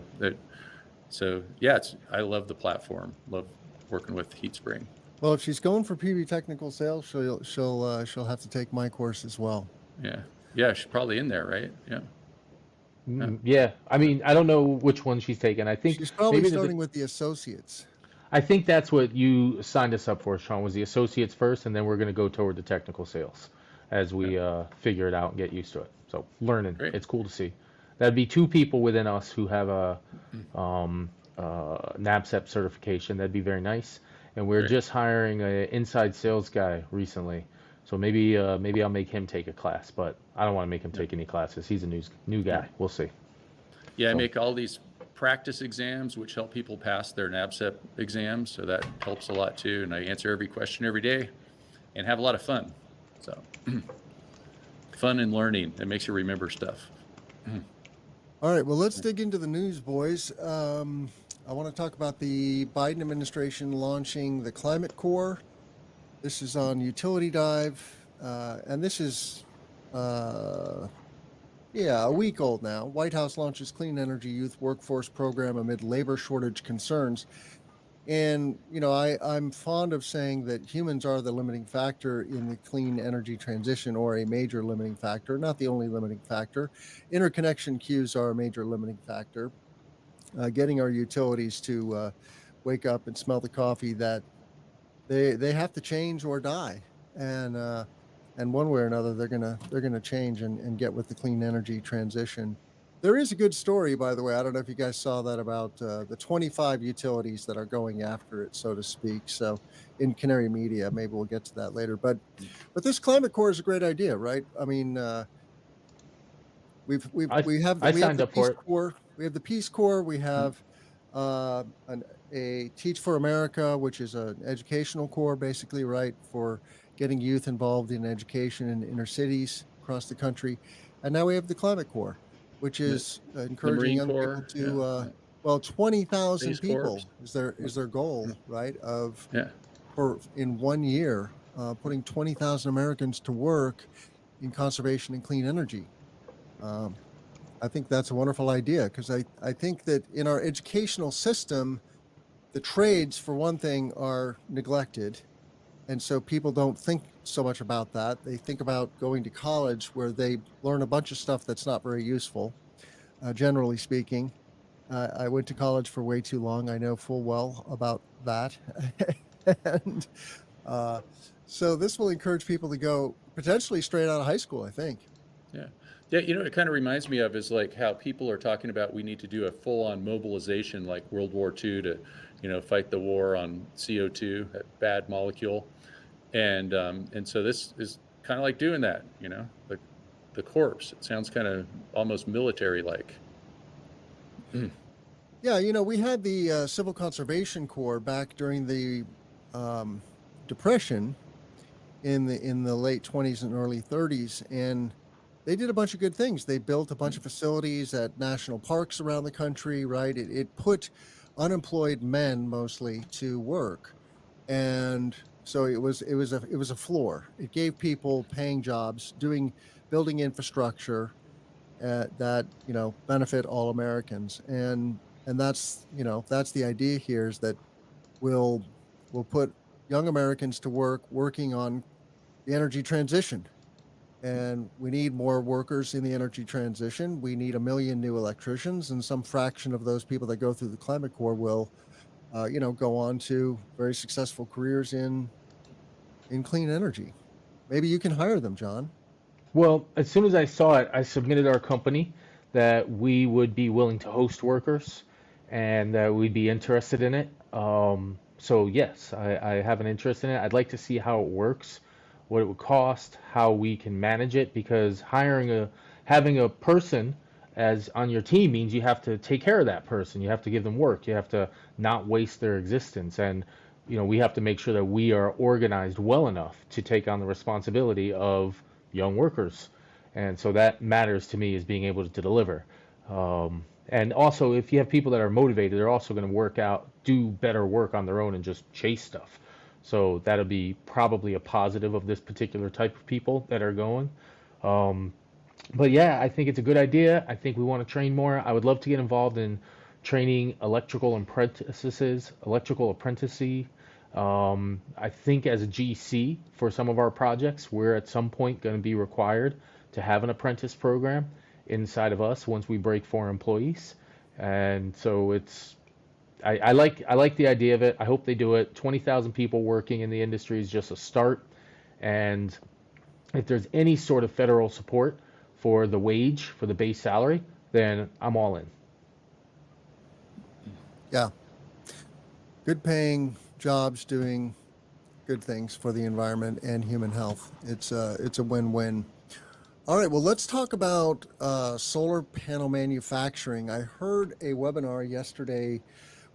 love the platform, love working with HeatSpring. Well, if she's going for PV technical sales, she'll have to take my course as well. Yeah, she's probably in there, right? Yeah. Yeah. I mean, I don't know which one she's taking. I think she's probably starting with the associates. I think that's what you signed us up for, Sean, was the associates first, and then we're going to go toward the technical sales as we figure it out and get used to it. So learning, It's cool to see. That'd be two people within us who have a NABCEP certification. That'd be very nice. And we're Great. just hiring an inside sales guy recently. So maybe I'll make him take a class, but I don't want to make him Yeah. take any classes. He's a new guy. Yeah. We'll see. Yeah, I So- make all these practice exams, which help people pass their NABCEP exams. So that helps a lot too. And I answer every question every day and have a lot of fun. So fun and learning. It makes you remember stuff. All right, well, let's dig into the news, boys. I want to talk about the Biden administration launching the Climate Corps. This is on Utility Dive, and this is, a week old now. White House launches Clean Energy Youth Workforce Program amid labor shortage concerns. And, I'm fond of saying that humans are the limiting factor in the clean energy transition, or a major limiting factor, not the only limiting factor. Interconnection queues are a major limiting factor. Getting our utilities to wake up and smell the coffee that they have to change or die. And one way or another, they're gonna change and get with the clean energy transition. There is a good story, by the way. I don't know if you guys saw that, about the 25 utilities that are going after it, so to speak. So in Canary Media, maybe we'll get to that later. But this Climate Corps is a great idea, right? I mean, we have I the signed up for Peace it. Corps. We have the Peace Corps. We have a Teach for America, which is an educational corps, basically, right, for getting youth involved in education in inner cities across the country. And now we have the Climate Corps, which is encouraging Marine young Corps, people to, well, 20,000 Space people Corps. is their goal, right? Yeah. For in 1 year, putting 20,000 Americans to work in conservation and clean energy. I think that's a wonderful idea, because I think that in our educational system, the trades, for one thing, are neglected. And so people don't think so much about that. They think about going to college, where they learn a bunch of stuff that's not very useful, generally speaking. I went to college for way too long. I know full well about that. And so this will encourage people to go potentially straight out of high school, I think. Yeah. Yeah, it kind of reminds me of is like how people are talking about we need to do a full-on mobilization like World War II to, fight the war on CO2, that bad molecule. And so this is kind of like doing that, the corpse. It sounds kind of almost military-like. Yeah, we had the Civil Conservation Corps back during the Depression in the late 20s and early 30s, and they did a bunch of good things. They built a bunch of facilities at national parks around the country, right? It put unemployed men mostly to work, and so it was a floor. It gave people paying jobs, building infrastructure that benefit all Americans, and that's that's the idea here, is that we'll put young Americans to work working on the energy transition. And we need more workers in the energy transition. We need 1 million new electricians, and some fraction of those people that go through the Climate Corps will, go on to very successful careers in clean energy. Maybe you can hire them, John. Well, as soon as I saw it, I submitted our company that we would be willing to host workers and that we'd be interested in it. So yes, I have an interest in it. I'd like to see how it works, what it would cost, how we can manage it, because having a person as on your team means you have to take care of that person. You have to give them work. You have to not waste their existence. And we have to make sure that we are organized well enough to take on the responsibility of young workers. And so that matters to me, is being able to deliver. And also, if you have people that are motivated, they're also going to do better work on their own and just chase stuff. So that'll be probably a positive of this particular type of people that are going. But yeah, I think it's a good idea. I think we want to train more. I would love to get involved in training electrical apprentices. I think as a GC for some of our projects, we're at some point going to be required to have an apprentice program inside of us once we break 4 employees. And so I like the idea of it. I hope they do it. 20,000 people working in the industry is just a start. And if there's any sort of federal support for the wage, for the base salary, then I'm all in. Yeah. Good paying jobs doing good things for the environment and human health. It's a win-win. All right, well, let's talk about solar panel manufacturing. I heard a webinar yesterday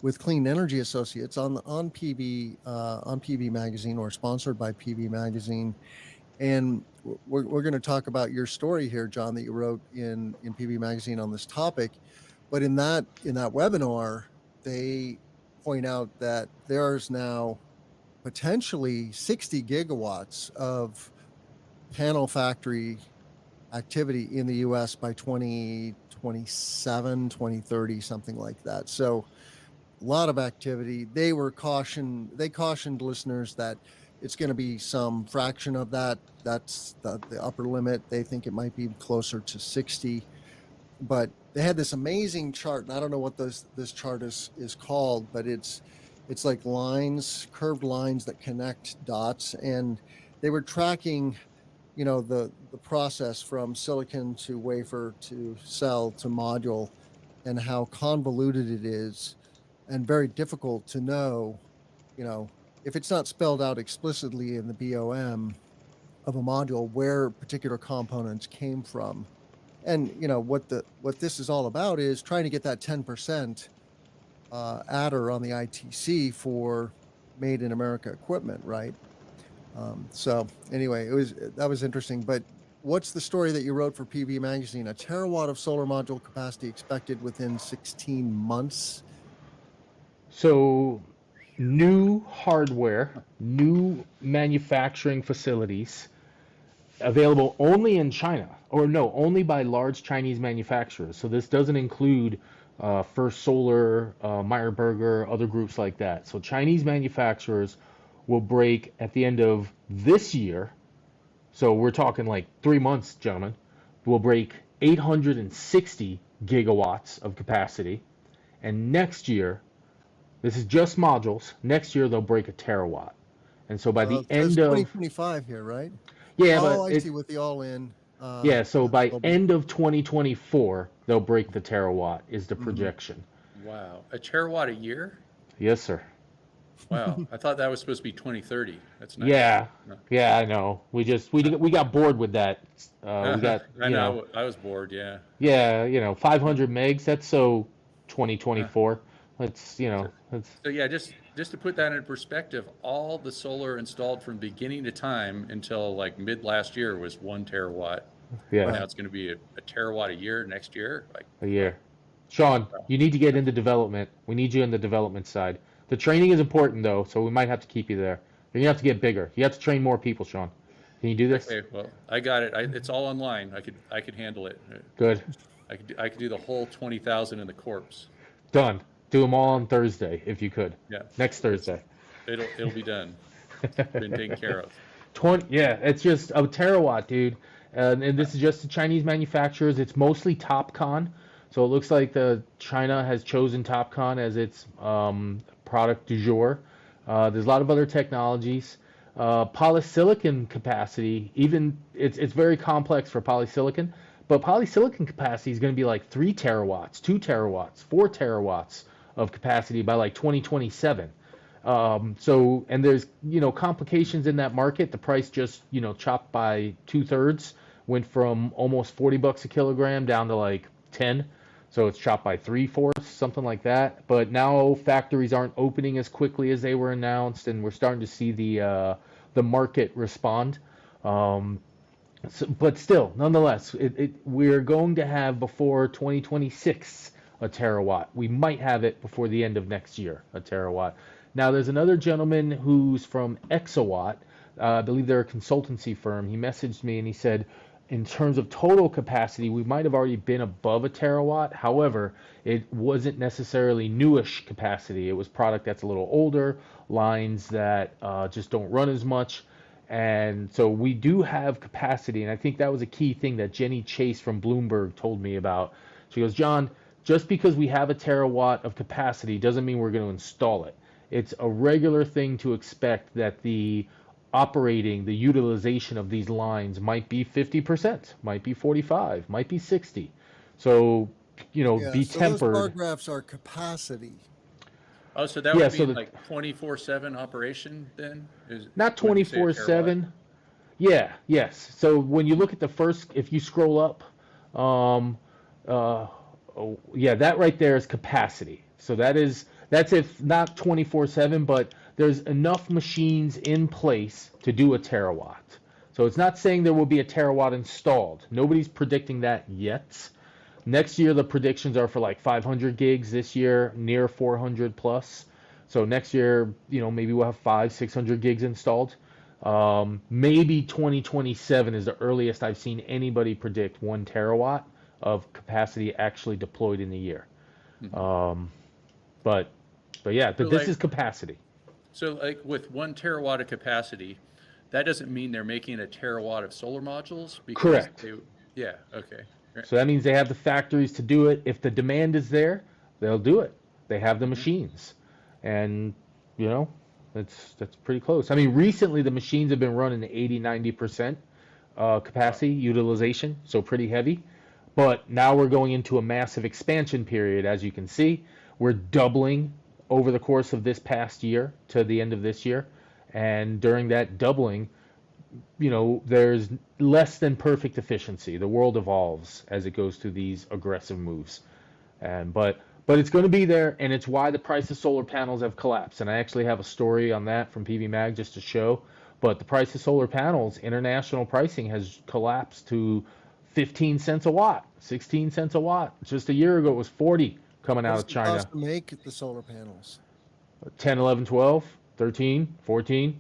with Clean Energy Associates on PV Magazine, or sponsored by PV Magazine, and we're going to talk about your story here, John, that you wrote in PV Magazine on this topic. But in that webinar, they point out that there's now potentially 60 gigawatts of panel factory activity in the US by 2027, 2030, something like that. So a lot of activity. They cautioned listeners that it's going to be some fraction of that. That's the upper limit. They think it might be closer to 60. But they had this amazing chart, and I don't know what this chart is called, but it's like lines, curved lines that connect dots, and they were tracking, the process from silicon to wafer to cell to module, and how convoluted it is and very difficult to know, if it's not spelled out explicitly in the BOM of a module, where particular components came from. And what this is all about is trying to get that 10% adder on the ITC for made in America equipment, right? So anyway, that was interesting. But what's the story that you wrote for PV Magazine? A terawatt of solar module capacity expected within 16 months. So new hardware, new manufacturing facilities available only in China, or no, only by large Chinese manufacturers. So this doesn't include First Solar, Meyer Burger, other groups like that. So Chinese manufacturers will break at the end of this year. So we're talking like 3 months, gentlemen. Will break 860 gigawatts of capacity, and next year, this is just modules. Next year they'll break a terawatt, and so by the end of 2025 here, right? yeah, Oh, but I see, with the all-in. yeah, so by global. end of 2024 they'll break the terawatt is the projection. Wow, a terawatt a year? Yes, sir. Wow, I thought that was supposed to be 2030. That's nice. Yeah, No. yeah, I know. We got bored with that. We got I know. I was bored. Yeah. yeah, 500 megs. That's so 2024. Let's let's. So yeah, just to put that in perspective, all the solar installed from beginning to time until like mid last year was 1 terawatt. Yeah. Now it's going to be a terawatt a year next year. Like A year. Sean, you need to get into development. We need you in the development side. The training is important though, so we might have to keep you there. You're gonna have to get bigger. You have to train more people, Sean. Can you do this? Okay, well, I got it. It's all online. I could handle it. Good. I could do the whole 20,000 in the corpse. Done. Do them all on Thursday if you could. Yeah. Next Thursday. It'll be done. Been taken care of. 20. Yeah, it's just a terawatt, dude. And this is just the Chinese manufacturers. It's mostly TOPCon. So it looks like China has chosen TOPCon as its product du jour. There's a lot of other technologies. Polysilicon capacity, even it's very complex for polysilicon, but polysilicon capacity is going to be like 3 terawatts, 2 terawatts, 4 terawatts of capacity by like 2027. So, and there's, complications in that market. The price just, chopped by 2/3, went from almost $40 a kilogram down to like 10. So it's chopped by 3/4, something like that. But now factories aren't opening as quickly as they were announced, and we're starting to see the market respond. But still, nonetheless, we're going to have before 2026 a terawatt. We might have it before the end of next year, a terawatt. Now, there's another gentleman who's from Exawatt. I believe they're a consultancy firm. He messaged me and he said, in terms of total capacity, we might have already been above a terawatt. However, it wasn't necessarily newish capacity. It was product that's a little older, lines that just don't run as much. And so we do have capacity. And I think that was a key thing that Jenny Chase from Bloomberg told me about. She goes, John, just because we have a terawatt of capacity doesn't mean we're going to install it. It's a regular thing to expect that the utilization of these lines might be 50%, might be 45, might be 60. So Yeah, be so those bar tempered. graphs are capacity. Oh, so that Yeah, would so mean the like 24/7 operation then? Is not when you say a terawatt? 24/7. Yeah, yes. So when you look at the first, if you scroll up, um, uh, oh, yeah, that right there is capacity. So that's if not 24/7, but there's enough machines in place to do a terawatt. So it's not saying there will be a terawatt installed. Nobody's predicting that yet. Next year, the predictions are for like 500 gigs. This year, near 400 plus. So next year, maybe we'll have 600 gigs installed. Maybe 2027 is the earliest I've seen anybody predict 1 terawatt of capacity actually deployed in the year. Mhm. Um, but, but yeah, So but this like, is capacity. so like with 1 terawatt of capacity, that doesn't mean they're making a terawatt of solar modules because Correct. they, yeah, okay. Right. So that means they have the factories to do it. If the demand is there, they'll do it. They have the Mhm. machines, and you know, that's pretty close. I mean, recently the machines have been running 80, 90% Wow. capacity utilization, so pretty heavy. But now we're going into a massive expansion period, as you can see. We're doubling over the course of this past year to the end of this year, and during that doubling, there's less than perfect efficiency. The world evolves as it goes through these aggressive moves. And but it's going to be there, and it's why the price of solar panels have collapsed. And I actually have a story on that from PV Mag just to show. But the price of solar panels, international pricing has collapsed to 15 cents a watt, 16 cents a watt. Just a year ago, it was 40 coming What out does of it cost China. to make the solar panels? 10, 11, 12, 13, 14.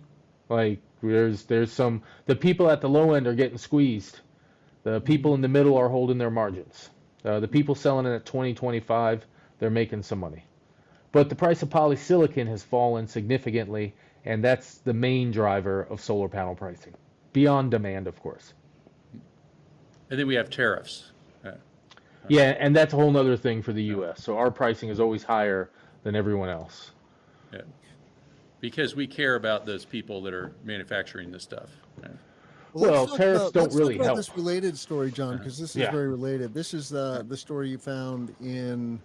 Like there's some the people at the low end are getting squeezed. The people Mhm. in the middle are holding their margins. The people selling it at 20, 25, they're making some money. But the price of polysilicon has fallen significantly, and that's the main driver of solar panel pricing, beyond demand, of course. And then we have tariffs. Uh, Yeah, and that's a whole other thing for the no, U.S. So our pricing is always higher than everyone else. yeah. Because we care about those people that are manufacturing this stuff. Yeah. Well, Well, tariffs don't let's talk really about help. this related story, John, Uh-huh. because this is Yeah, very related. This is Yeah. the story you found in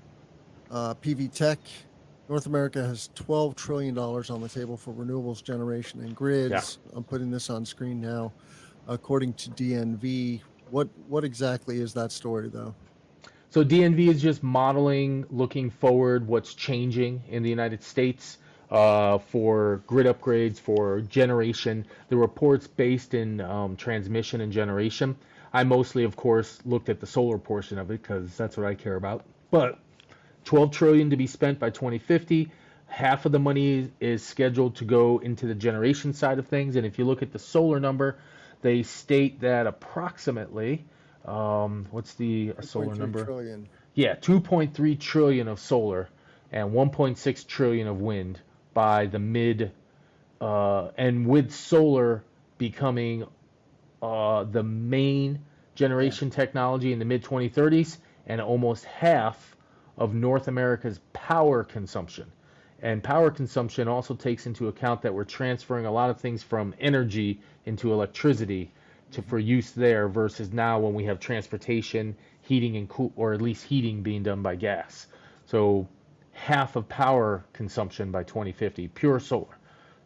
PV Tech. North America has $12 trillion on the table for renewables generation and yeah. grids. I'm putting this on screen now, according to DNV. What exactly is that story, though? So DNV is just modeling, looking forward, what's changing in the United States for grid upgrades, for generation. The report's based in transmission and generation. I mostly, of course, looked at the solar portion of it because that's what I care about. But 12 trillion to be spent by 2050. Half of the money is scheduled to go into the generation side of things. And if you look at the solar number, they state that approximately, what's the solar 1.3 number? trillion. Yeah, 2.3 trillion of solar and 1.6 trillion of wind by the and with solar becoming the main Yeah. generation technology in the mid 2030s and almost half of North America's power consumption. And power consumption also takes into account that we're transferring a lot of things from energy into electricity for use there versus now when we have transportation, heating and cool, or at least heating being done by gas. So half of power consumption by 2050, pure solar.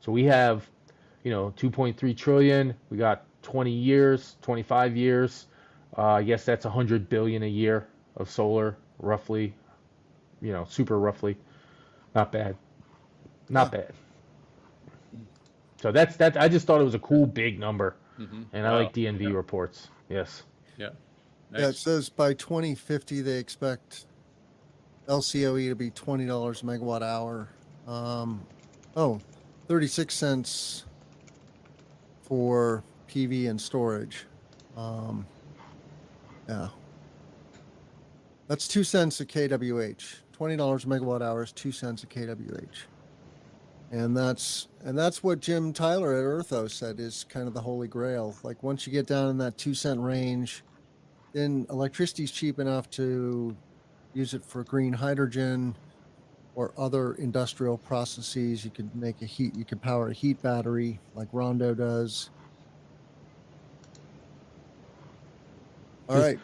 So we have 2.3 trillion. We got 20 years, 25 years. I guess that's 100 billion a year of solar, roughly. Super roughly. Not bad. Huh. Not bad. So that's that. I just thought it was a cool big number, Mm-hmm. and I like Wow. DNV Yeah. reports. Yes. Yeah. Yeah, it Nice. says by 2050 they expect LCOE to be $20 a megawatt hour. Oh, 36 cents for PV and storage. Um, yeah, that's 2 cents a kWh. $20 a megawatt hour is 2 cents a kWh. And that's what Jim Tyler at Erthos said is kind of the holy grail. Like once you get down in that 2 cent range, then electricity's cheap enough to use it for green hydrogen or other industrial processes. You could power a heat battery like Rondo does. All Just right.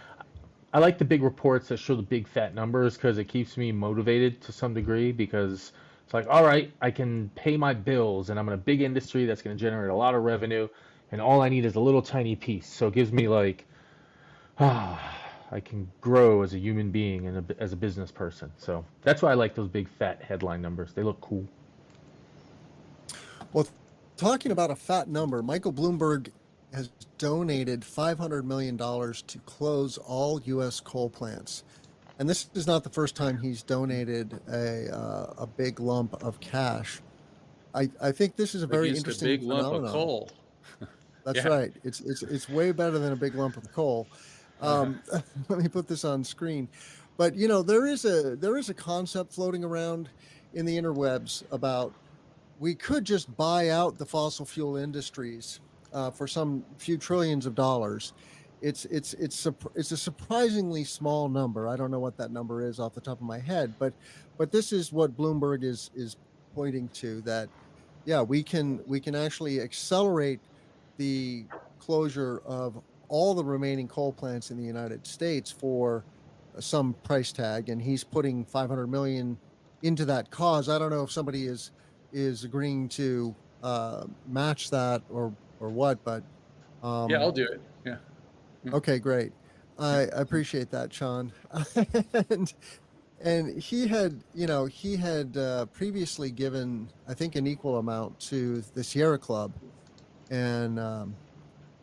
I like the big reports that show the big fat numbers because it keeps me motivated to some degree because it's like, all right, I can pay my bills and I'm in a big industry that's going to generate a lot of revenue and all I need is a little tiny piece. So it gives me like, I can grow as a human being and as a business person. So that's why I like those big fat headline numbers. They look cool. Well, talking about a fat number, Michael Bloomberg has donated $500 million to close all U.S. coal plants. And this is not the first time he's donated a big lump of cash. I think this is a very interesting a big lump phenomenon. of coal. That's Yeah. right. It's way better than a big lump of coal. Let me put this on screen. But you know, there is a concept floating around in the interwebs about we could just buy out the fossil fuel industries for some few trillions of dollars. It's a surprisingly small number. I don't know what that number is off the top of my head, but this is what Bloomberg is pointing to, that yeah, we can actually accelerate the closure of all the remaining coal plants in the United States for some price tag, and he's putting 500 million into that cause. I don't know if somebody is agreeing to match that or what, but Yeah, I'll do it. Yeah. okay, great. I appreciate that, Sean. and he had previously given, I think, an equal amount to the Sierra Club and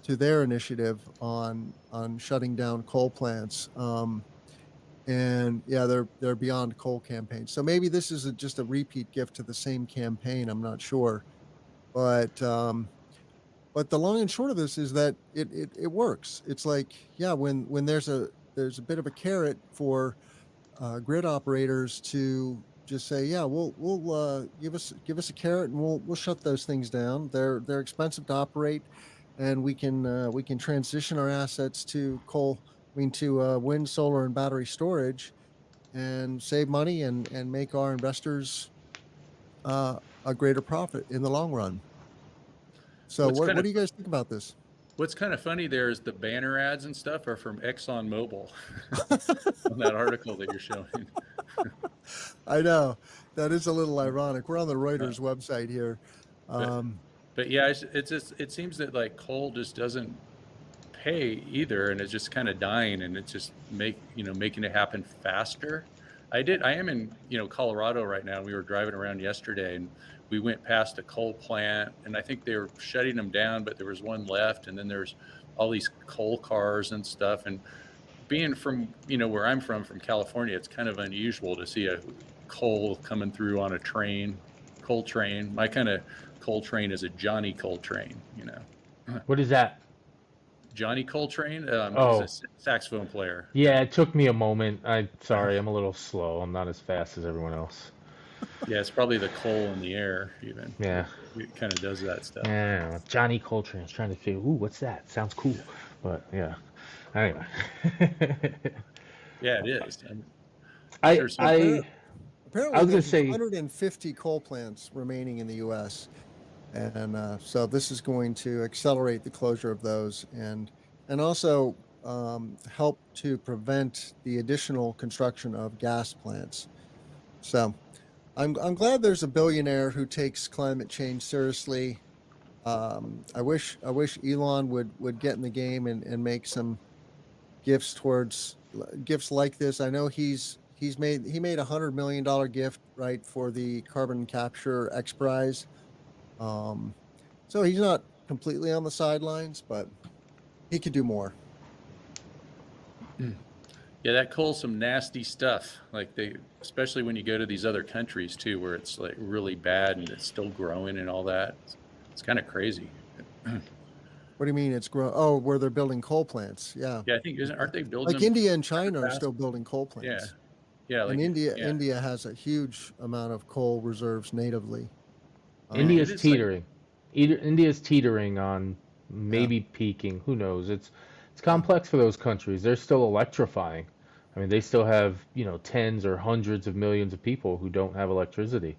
to their initiative on shutting down coal plants. And yeah, they're Beyond Coal campaign. So maybe this is just a repeat gift to the same campaign. I'm not sure, but the long and short of this is that it works. It's like, yeah, when there's a bit of a carrot for grid operators to just say, yeah, we'll give us a carrot and we'll shut those things down. They're expensive to operate, and we can transition our assets to coal. To wind, solar, and battery storage, and save money and make our investors a greater profit in the long run. So what do you guys think about this? What's kind of funny there is the banner ads and stuff are from ExxonMobil on that article that you're showing. I know that is a little ironic. We're on the Reuters website here. But yeah, it seems that like coal just doesn't pay either, and it's just kind of dying, and it's just making it happen faster. I am in Colorado right now. We were driving around yesterday and we went past a coal plant, and I think they were shutting them down, but there was one left, and then there's all these coal cars and stuff. And being from where I'm from California, it's kind of unusual to see a coal coming through on a coal train. My kind of coal train is a Johnny Coltrane. What is that? Johnny Coltrane, he's a saxophone player. Yeah, it took me a moment. I'm a little slow. I'm not as fast as everyone else. Yeah, it's probably the coal in the air even. Yeah. It kind of does that stuff. Yeah, Johnny Coltrane. I was trying to figure, what's that? Sounds cool. But yeah. Anyway. Yeah, it is. Apparently I was there's gonna say 150 coal plants remaining in the U.S. And so this is going to accelerate the closure of those and also help to prevent the additional construction of gas plants. So I'm glad there's a billionaire who takes climate change seriously. I wish Elon would get in the game and make some gifts like this. I know he made $100 million gift, right, for the carbon capture X Prize. So he's not completely on the sidelines, but he could do more. Yeah, that coal's some nasty stuff. Like especially when you go to these other countries too, where it's like really bad and it's still growing and all that. It's kind of crazy. What do you mean it's growing? Oh, where they're building coal plants? Yeah. Yeah, I think aren't they building like them India and China are fast? still building coal plants. Yeah. Like, and India has a huge amount of coal reserves natively. India's teetering. India's teetering on maybe peaking. Who knows? It's complex for those countries. They're still electrifying. I mean, they still have tens or hundreds of millions of people who don't have electricity,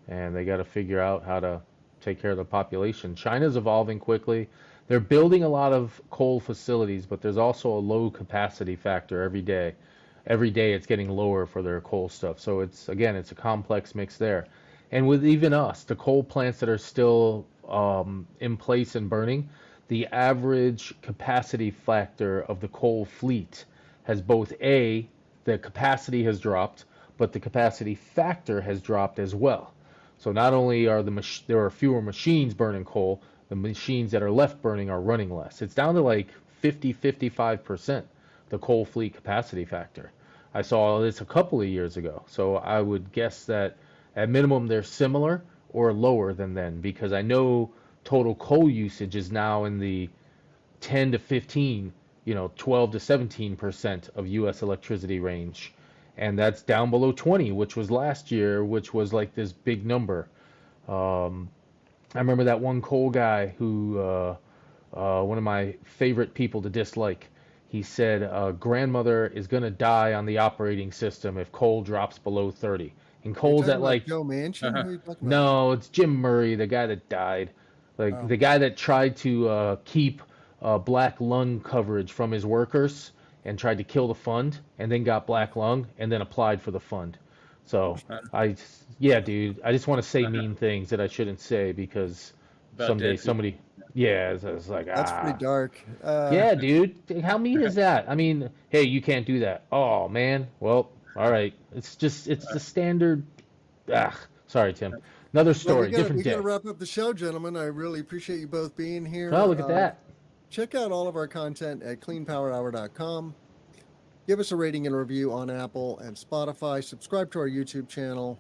and they got to figure out how to take care of the population. China's evolving quickly. they're building a lot of coal facilities, but there's also a low capacity factor every day. Every day it's getting lower for their coal stuff. So it's a complex mix there. And with even us, the coal plants that are still in place and burning, the average capacity factor of the coal fleet has both the capacity has dropped, but the capacity factor has dropped as well. So not only are there are fewer machines burning coal, the machines that are left burning are running less. It's down to like 55%, the coal fleet capacity factor. I saw this a couple of years ago. So I would guess that at minimum they're similar or lower than then, because I know total coal usage is now in the 10 to 15, 12 to 17% of US electricity range. And that's down below 20, which was last year, which was like this big number. I remember that one coal guy who, one of my favorite people to dislike, he said, grandmother is going to die on the operating system if coal drops below 30. And coal's at like, Joe Manchin? Who are you talking about? no, it's Jim Murray, the guy that died. Like the guy that tried to keep black lung coverage from his workers and tried to kill the fund and then got black lung and then applied for the fund. So yeah, dude, I just want to say mean things that I shouldn't say because someday somebody, it's like, That's pretty dark. yeah, dude, how mean is that? I mean, hey, you can't do that. Oh, man. Well, all right. It's the standard. Sorry, Tim. Another story, different day. We got to wrap up the show, gentlemen. I really appreciate you both being here. Oh, look at that. Check out all of our content at cleanpowerhour.com. Give us a rating and a review on Apple and Spotify. Subscribe to our YouTube channel.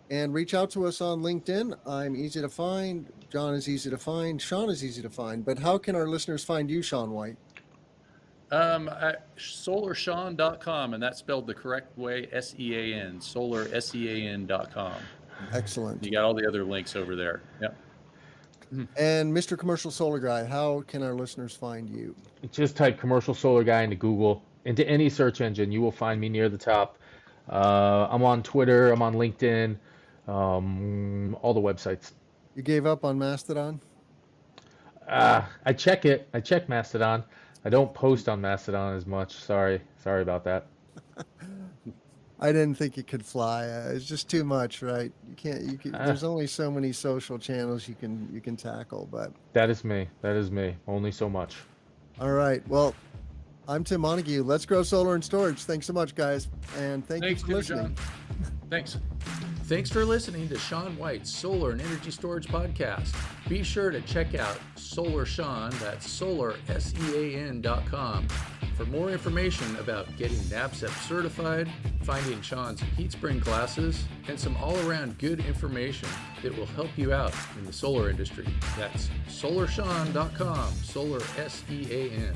And reach out to us on LinkedIn. I'm easy to find. John is easy to find. Sean is easy to find. But how can our listeners find you, Sean White? At solarsean.com, and that's spelled the correct way, S-E-A-N, solarsean.com. Excellent. You got all the other links over there. Yep. And Mr. Commercial Solar Guy, how can our listeners find you? Just type Commercial Solar Guy into Google, into any search engine. You will find me near the top. I'm on Twitter. I'm on LinkedIn. All the websites. You gave up on Mastodon? I check it. I check Mastodon. I don't post on Mastodon as much. Sorry about that. I didn't think it could fly. It's just too much, right? You can't. There's only so many social channels you can tackle. But that is me. Only so much. All right. Well, I'm Tim Montague. Let's grow solar and storage. Thanks so much, guys, and thanks you for listening. John. Thanks for listening to Sean White's Solar and Energy Storage Podcast. Be sure to check out Solar Sean, that's solarsean.com, for more information about getting NABCEP certified, finding Sean's heat spring classes, and some all-around good information that will help you out in the solar industry. That's solarsean.com, solarsean.